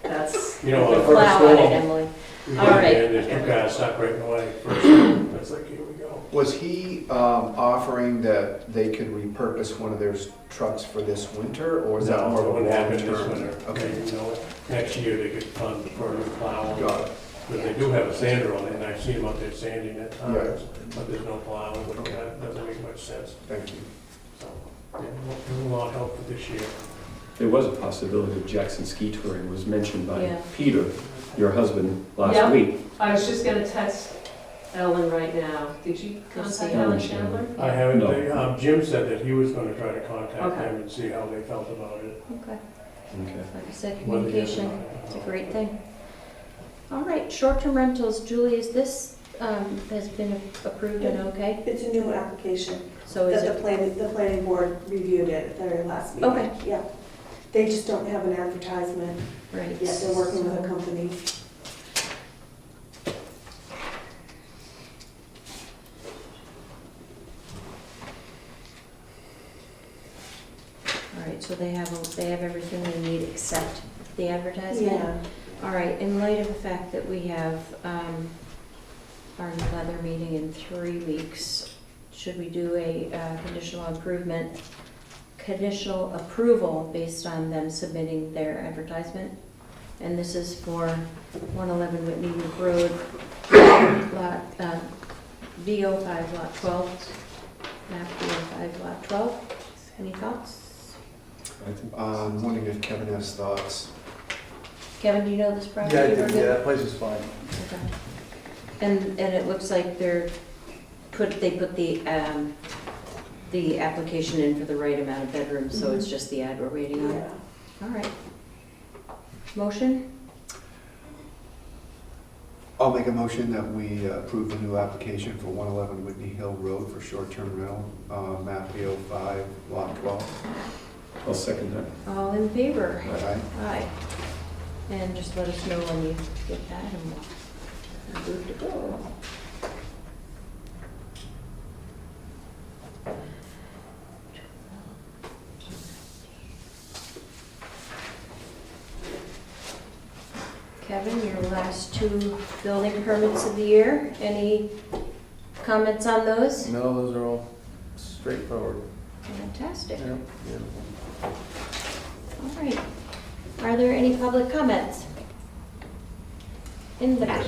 that's.
You know,
The
the first
plow on it,
storm,
Emily.
we
All
got
right.
there, there's 2 cars stuck right in the way. First storm, it's like, here we go.
Was he offering that they could repurpose one of their trucks for this winter, or is that
No,
more
it
of a
wouldn't happen this
long-term?
winter.
Okay,
You know, next year they could fund for a new plow.
got it.
But they do have a sander on it, and I've seen them out there sanding at
Yeah.
times, but there's no plow, which doesn't make much sense.
Thank you.
So, yeah, it will not help for this year.
There was a possibility of Jackson ski touring, was mentioned by
Yeah.
Peter, your husband,
Yeah.
last week.
I was just gonna text Ellen right now. Did you contact
see
Ellen
Ellen
Chandler?
I haven't,
No.
Jim said that he was gonna try to contact
Okay.
them and see how they felt about it.
Okay,
Okay.
like I said,
Whether they have
communication,
or
it's a
not.
great thing. All right, short-term rentals, Julie, is this, has been approved and okay?
It's a new application
So is
that
it,
the planning board reviewed it at their last meeting.
Okay.
Yeah. They just don't have an advertisement
right?
yet. They're working with a company.
right, so they have everything they need except the advertisement?
Yeah.
All right, in light of the fact that we have our leather meeting in 3 weeks, should we do a conditional approval based on them submitting their advertisement? And this is for 111 Whitney Loop Road, lot, VO5 lot 12, map VO5 lot 12. Any thoughts?
I think
I'm wondering if Kevin has thoughts.
Kevin, do you know this property?
Yeah, I
We're
do,
good?
yeah, that place is fine.
Okay. And it looks like they put the application in for the right amount of bedrooms, so it's just the ad we're waiting on.
Yeah.
All right. Motion?
I'll make a motion that we approve the new application for 111 Whitney Hill Road for short-term rental, map 05, lot 12.
I'll second that.
All in favor?
Aye.
Aye. And just let us know when you get that and we'll be good to go. Kevin, your last 2 building permits of the year, any comments on those?
No, those are all straightforward.
Fantastic.
Yeah, yeah.
All right. Are there any public comments? In the back.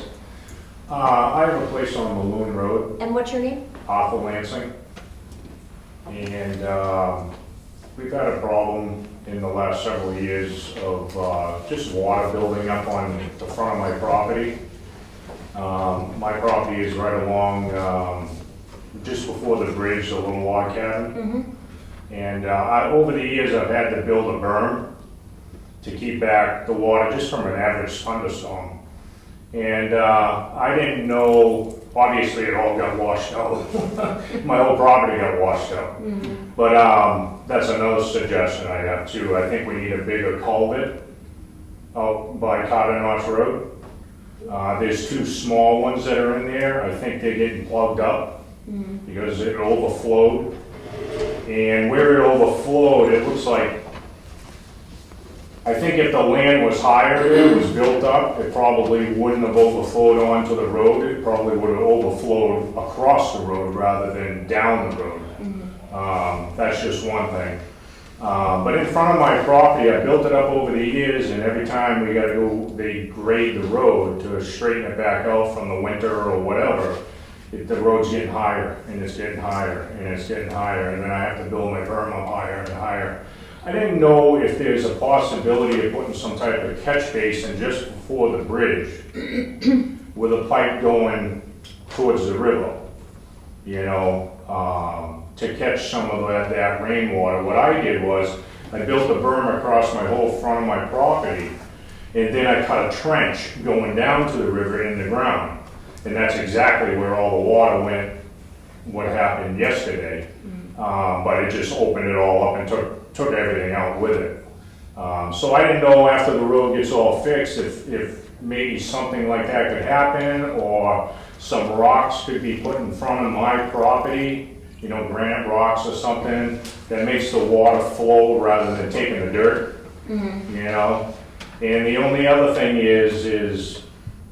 I have a place on Balloon Road,
And what's your name?
Arthur Lansing. And we've had a problem in the last several years of just water building up on the front of my property. My property is right along, just before the bridge, the little log cabin.
Mm-hmm.
And over the years, I've had to build a berm to keep back the water just from an average thunderstorm. And I didn't know, obviously it all got washed out. My whole property got washed out.
Mm-hmm.
But that's another suggestion I have too. I think we need a bigger culvert out by Carter Notch Road. There's 2 small ones that are in there. I think they're getting plugged up because it overflowed. And where it overflowed, it looks like, I think if the land was higher, it was built up, it probably wouldn't have overflowed onto the road. It probably would have overflowed across the road rather than down the road. That's just one thing. But in front of my property, I built it up over the years, and every time we gotta go, they grade the road to straighten it back out from the winter or whatever. The road's getting higher, and it's getting higher, and it's getting higher, and then I have to build my berm up higher and higher. I didn't know if there's a possibility of putting some type of catch basin just before the bridge with a pipe going towards the river, you know, to catch some of that rainwater. What I did was I built a berm across my whole front of my property, and then I cut a trench going down to the river in the ground. And that's exactly where all the water went, what happened yesterday. But it just opened it all up and took everything out with it. So I didn't know after the road gets all fixed if maybe something like that could happen, or some rocks could be put in front of my property, you know, granite rocks or something that makes the water flow rather than taking the dirt, you know. And the only other thing is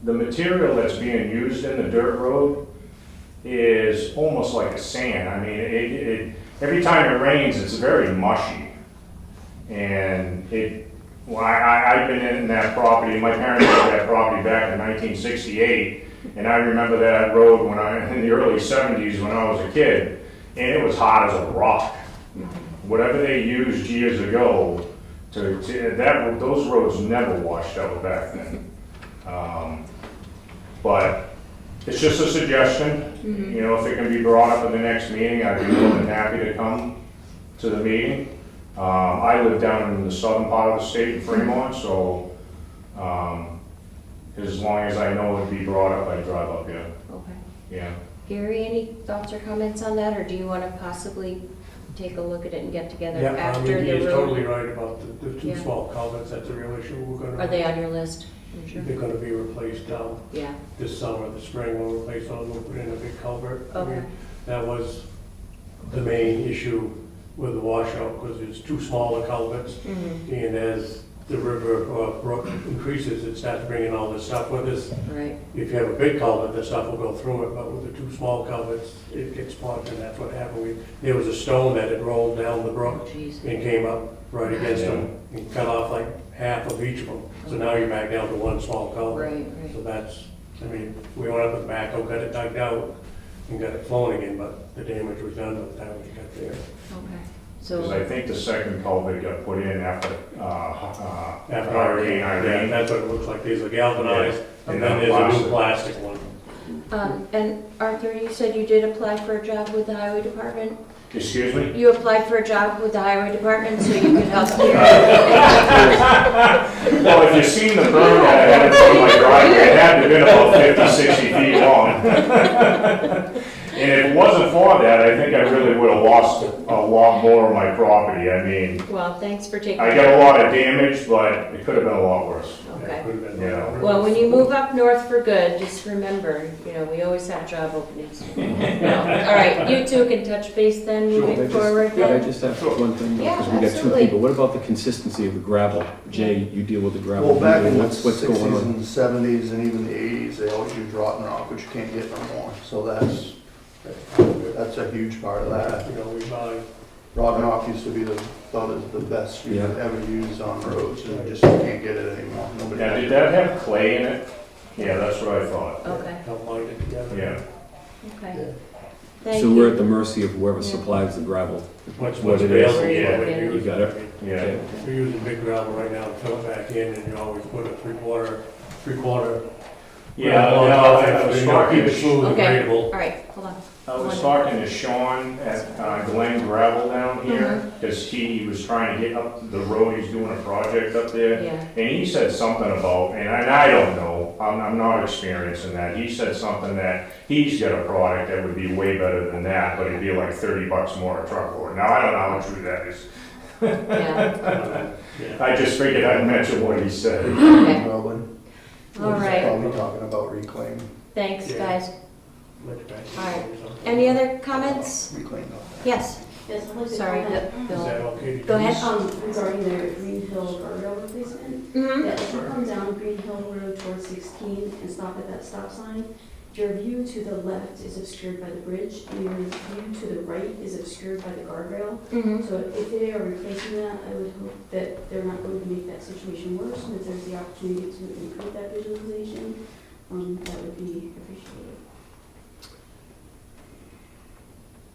the material that's being used in the dirt road is almost like a sand. I mean, every time it rains, it's very mushy. And I've been in that property, my parents had that property back in 1968, and I remember that road in the early 70s when I was a kid, and it was hot as a rock. Whatever they used years ago, those roads never washed out back then. But it's just a suggestion, you know, if it can be brought up in the next meeting, I'd be more than happy to come to the meeting. I live down in the southern part of the state in Fremont, so as long as I know it'd be brought up, I drive up here.
Okay.
Yeah.
Gary, any thoughts or comments on that, or do you want to possibly take a look at it and get together
Yeah, I
after
mean,
the
he's
road?
totally right about the 2
Yeah.
small culverts, that's a real issue.
Are they on your list? I'm sure.
They're gonna be replaced
Yeah.
this summer, the spring, we'll replace those, we'll put in a big culvert. I
Okay.
mean, that was the main issue with the washout, because there's two smaller culverts.
Mhm.
And as the river or brook increases, it starts bringing all this stuff with us.
Right,
If you have a big culvert, the stuff will go through it, but with the two small culverts, it gets plugged, and that's what happened. There was a stone that had rolled down the brook
jeez.
and came up right against them, and cut off like half of each of them. So now you're back down to one small culvert.
Right,
So
right.
that's, I mean, we went up with the backhoe, got it dug out, and got it flowing again, but the damage was done by the time we got there.
Okay.
Because I
So,
think the second culvert got put in after
After
Hurricane
Yeah,
Irene.
that's what it looks like. These are galvanized,
Yeah.
and then there's a new plastic one.
and Arthur, you said you did apply for a job with the highway department?
Excuse me?
You applied for a job with the highway department so you could help here?
Well, if you've seen the berm that I had in front of my driveway, it had to have been about 50, 60 feet long. And if it wasn't for that, I think I really would have lost a lot more of my property. I mean,
Well, thanks for taking.
I got a lot of damage, but it could have been a lot worse.
Okay.
Could've been-
Yeah.
Well, when you move up north for good, just remember, we always have job openings. All right, you two can touch base then, moving forward.
Could I just ask one thing?
Yeah,
Because we got two
absolutely.
people. What about the consistency of the gravel? Jay, you deal with the gravel.
Well, back in the
What's
sixties
going on?
and seventies and even the eighties, they always used rotten rock, which you can't get no more. So that's a huge part of that.
We buy,
Rotten rock used to be thought as the best you could
Yeah.
ever use on roads, and you just can't get it anymore. Nobody.
Now, did that have clay in it? Yeah, that's what I thought.
Okay,
help bind it together.
Yeah.
okay.
Yeah.
Thank
So we're at
you.
the mercy of whoever
Yeah.
supplies the gravel.
What's
What it is.
available,
Yeah.
what we use.
You got it.
Yeah.
We're using big gravel right now to fill it back in, and you always put a three-quarter.
Yeah,
on
no,
top
I
of it,
was
so you
talking
keep it
to
smooth and
Okay.
gradable.
All right, hold on.
I was talking to Sean at Glen Gravel down here,
Mm-hmm.
because he was trying to get up the road, he's doing a project up there.
Yeah,
And he said something about, and I don't know, I'm not experienced in that, he said something that he's got a product that would be way better than that, but it'd be like $30 more a truckload. Now, I don't know how true that is.
yeah,
Yeah.
I just figured I'd mention what he said.
okay.
Probably.
All right,
Probably talking about reclaim.
thanks,
Yeah.
guys.
Much better.
All right. Any other comments?
Reclaim.
Yes,
Yes, I'd like to
sorry,
comment,
Is
Bill.
that okay? to
Go ahead.
use?
regarding the Green Hill guardrail replacement.
Mm-hmm.
That if you come down Green Hill Road towards 16 and stop at that stop sign, your view to the left is obscured by the bridge, and your view to the right is obscured by the guardrail.
Mm-hmm.
So if they are replacing that, I would hope that they're not going to make that situation worse, and if there's the opportunity to improve that visualization, that would be appreciated.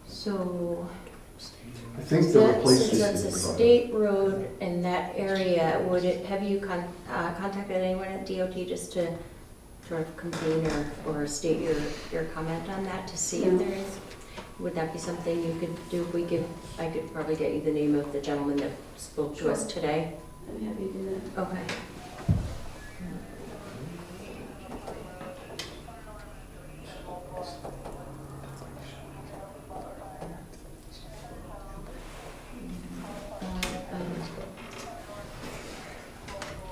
So,
I think
since
the
that's
replacement.
a state road in that area, have you contacted anyone at DOT just to sort of complain or state your comment on that to see if
No.
there is? Would that be something you could do? I could probably get you the name of the gentleman that spoke to us today.
I'd be happy to do that.
Okay.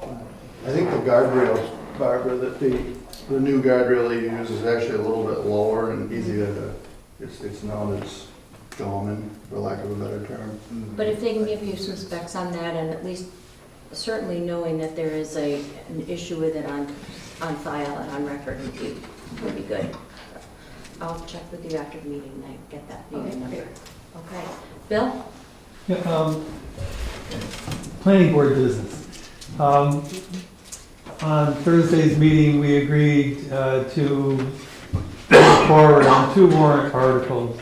I think the guardrails, Barbara, that the new guardrail they use is actually a little bit lower and easier to, it's not as common, for lack of a better term.
But if they can give you some specs on that, and at least certainly knowing that there is an issue with it on file and on record would be good. I'll check with you after the meeting and I get that name and number. Okay. Bill?
Yeah, planning board business. On Thursday's meeting, we agreed to move forward on 2 warrant articles.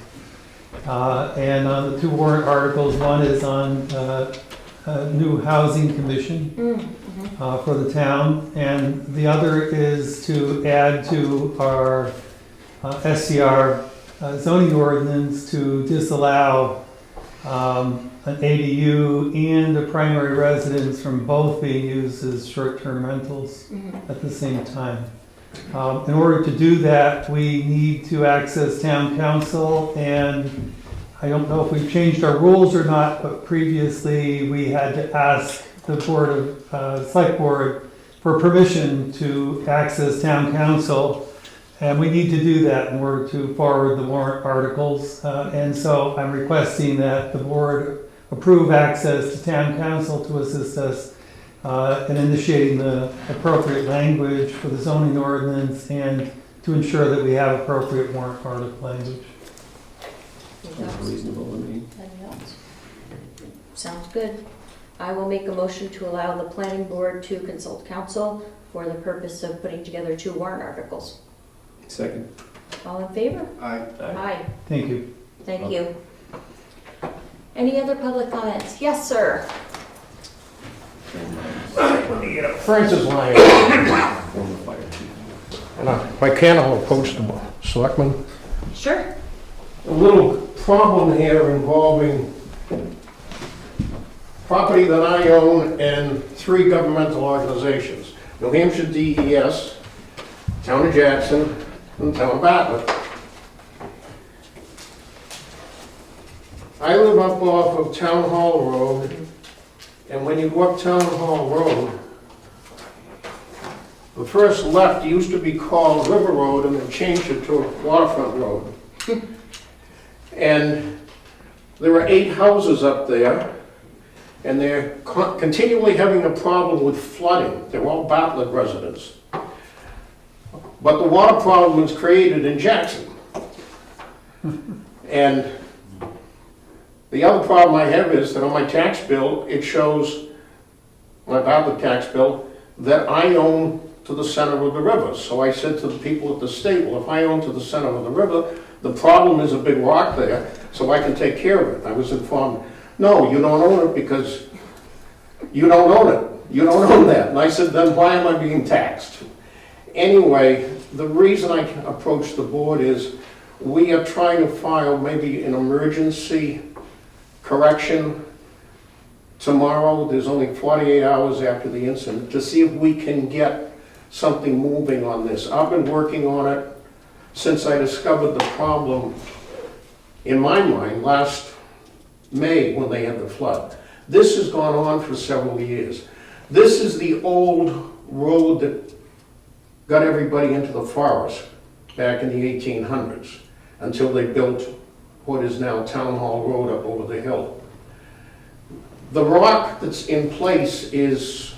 And on the 2 warrant articles, one is on a new housing commission for the town, and the other is to add to our SCR zoning ordinance to disallow an ADU and a primary residence from both being used as short-term rentals at the same time. In order to do that, we need to access town council, and I don't know if we've changed our rules or not, but previously we had to ask the Board of Select Board for permission to access town council. And we need to do that in order to forward the warrant articles. And so I'm requesting that the board approve access to town council to assist us in initiating the appropriate language for the zoning ordinance and to ensure that we have appropriate warrant article language.
Sounds reasonable to me.
Anything else? Sounds good. I will make a motion to allow the planning board to consult council for the purpose of putting together 2 warrant articles.
Second.
All in favor?
I,
Aye.
Thank you.
Thank you. Any other public comments? Yes, sir.
Francis Lyon,
Former fire chief.
and I can't approach the selectmen.
Sure.
A little problem here involving property that I own and 3 governmental organizations. New Hampshire DES, Town of Jackson, and Town of Bartlett. I live up off of Town Hall Road, and when you go up Town Hall Road, the first left used to be called River Road and then changed it to Waterfront Road. And there are 8 houses up there, and they're continually having a problem with flooding. They're all Bartlett residents. But the water problem is created in Jackson. And the other problem I have is that on my tax bill, it shows, my Bartlett tax bill, that I own to the center of the river. So I said to the people at the state, well, if I own to the center of the river, the problem is a big rock there, so I can take care of it. I was informed, no, you don't own it because you don't own it. You don't own that. And I said, then why am I being taxed? Anyway, the reason I approached the board is we are trying to file maybe an emergency correction tomorrow. There's only 48 hours after the incident to see if we can get something moving on this. I've been working on it since I discovered the problem, in my mind, last May when they had the flood. This has gone on for several years. This is the old road that got everybody into the forest back in the 1800s until they built what is now Town Hall Road up over the hill. The rock that's in place is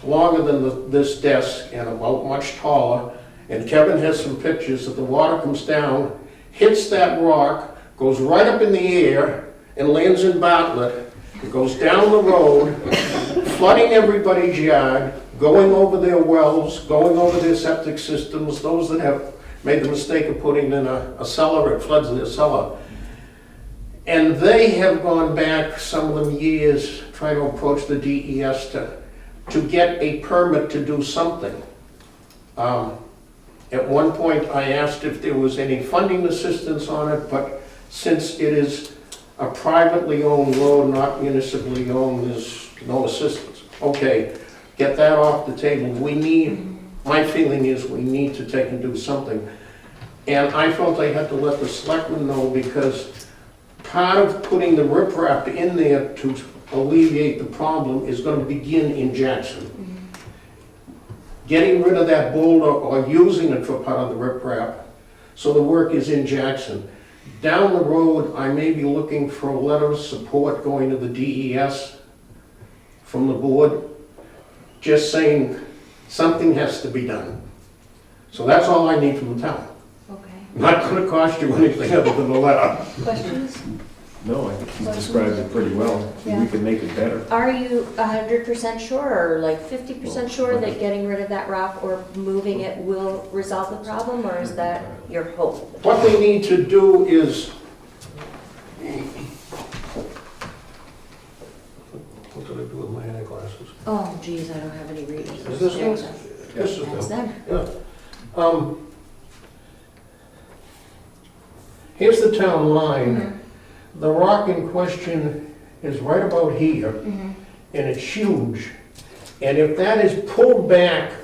longer than this desk and about much taller. And Kevin has some pictures that the water comes down, hits that rock, goes right up in the air, and lands in Bartlett. It goes down the road, flooding everybody's yard, going over their wells, going over their septic systems. Those that have made the mistake of putting in a cellar, it floods their cellar. And they have gone back, some of them years, trying to approach the DES to get a permit to do something. At one point, I asked if there was any funding assistance on it, but since it is a privately owned road, not municipally owned, there's no assistance. Okay, get that off the table. We need, my feeling is we need to take and do something. And I felt I had to let the selectmen know because part of putting the riprap in there to alleviate the problem is going to begin in Jackson. Getting rid of that boulder or using it for part of the riprap, so the work is in Jackson. Down the road, I may be looking for a letter of support going to the DES from the board, just saying something has to be done. So that's all I need from the town.
Okay.
Not going to cost you anything other than a letter.
Questions?
No, I think he's described it pretty well.
Yeah.
We can make it better.
Are you 100% sure or like 50% sure that getting rid of that rock or moving it will resolve the problem, or is that your hope?
What they need to do is, what did I do with my eyeglasses?
Oh, geez, I don't have any readers.
Is this
There's
one?
them.
This is
That's
them.
them.
Yeah. Here's the town line. The rock in question is right about here, and it's huge. And if that is pulled back,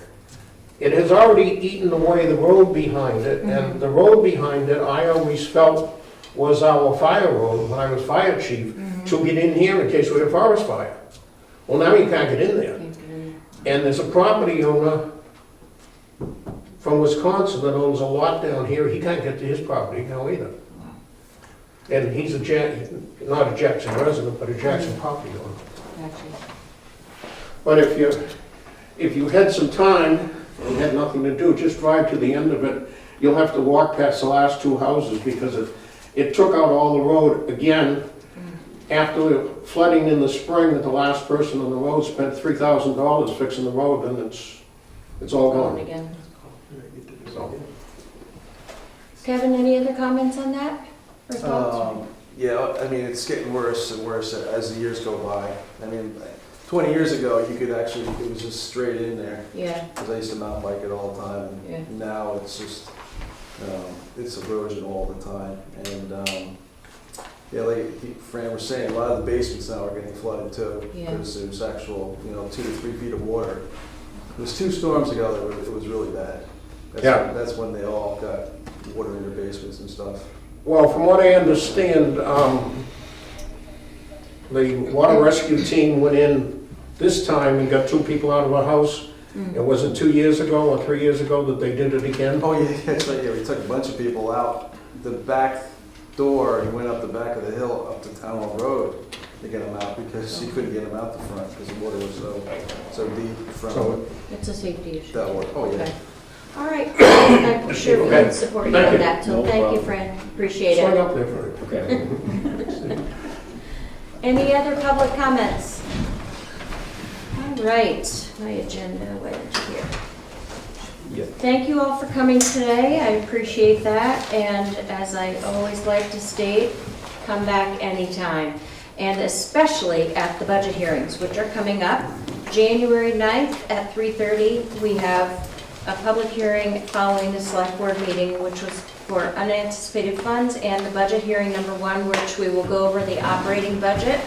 it has already eaten away the road behind it, and the road behind it, I always felt was our fire road when I was fire chief, to get in here in case we had a forest fire. Well, now you can't get in there. And there's a property owner from Wisconsin that owns a lot down here, he can't get to his property now either. And he's not a Jackson resident, but a Jackson property owner. But if you had some time and had nothing to do, just drive to the end of it. You'll have to walk past the last two houses because it took out all the road again. After flooding in the spring, that the last person on the road spent $3,000 fixing the road, and it's all
Going
gone.
again.
So,
Kevin, any other comments on that? Or thoughts?
Yeah, I mean, it's getting worse and worse as the years go by. I mean, 20 years ago, you could actually, it was just straight in there,
Yeah,
because I used to mountain bike it all the time.
Yeah.
And now it's just, it's erosion all the time. And, yeah, like Fran was saying, a lot of the basements now are getting flooded too.
Yeah.
Because there's actual, 2 to 3 feet of water. It was 2 storms ago that it was really bad. That's when they all got water in their basements and stuff.
well, from what I understand, the water rescue team went in this time and got 2 people out of a house. It wasn't 2 years ago or 3 years ago that they did it again.
Oh, yeah, that's right, yeah, we took a bunch of people out the back door and went up the back of the hill up to Town Hall Road to get them out, because you couldn't get them out the front because the water was so deep from
it's a safety issue.
that water. Oh, yeah.
Okay. All right, I'm sure we can support you
Thank
on
you.
that, so
No
thank you,
problem.
Fran, appreciate
Swing
it.
up there for it.
Okay.
Any other public comments? All right, my agenda went here.
Yeah.
Thank you all for coming today, I appreciate that, and as I always like to state, come back anytime, and especially at the budget hearings, which are coming up. January 9th at 3:30, we have a public hearing following the select board meeting, which was for unanticipated funds, and the budget hearing number 1, which we will go over the operating budget,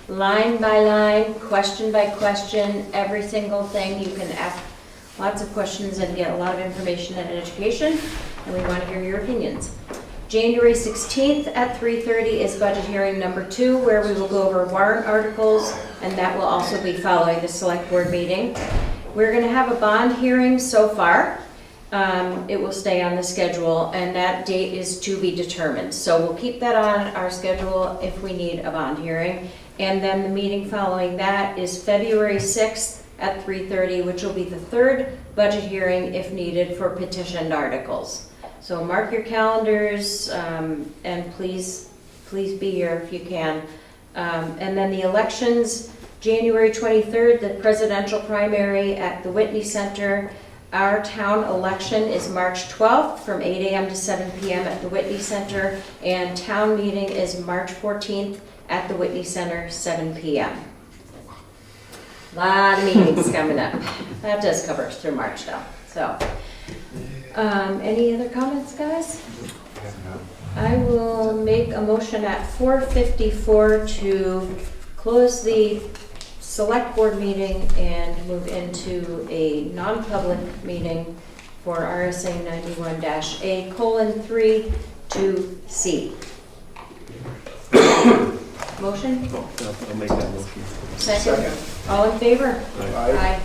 line by line, question by question, every single thing. You can ask lots of questions and get a lot of information and education, and we want to hear your opinions. January 16th at 3:30 is budget hearing number 2, where we will go over warrant articles, and that will also be following the select board meeting. We're going to have a bond hearing so far. It will stay on the schedule, and that date is to be determined. So we'll keep that on our schedule if we need a bond hearing. And then the meeting following that is February 6th at 3:30, which will be the 3rd budget hearing if needed for petitioned articles. So mark your calendars, and please be here if you can. And then the elections, January 23rd, the presidential primary at the Whitney Center. Our town election is March 12th from 8 a.m. to 7 p.m. at the Whitney Center, and town meeting is March 14th at the Whitney Center, 7 p.m. Lot of meetings coming up. That does cover us through March though. So, any other comments, guys? I will make a motion at 4:54 to close the select board meeting and move into a non-public meeting for RSA 91-A:3 to C. Motion?
I'll make that motion.
Second? All in favor?
Aye.
Aye.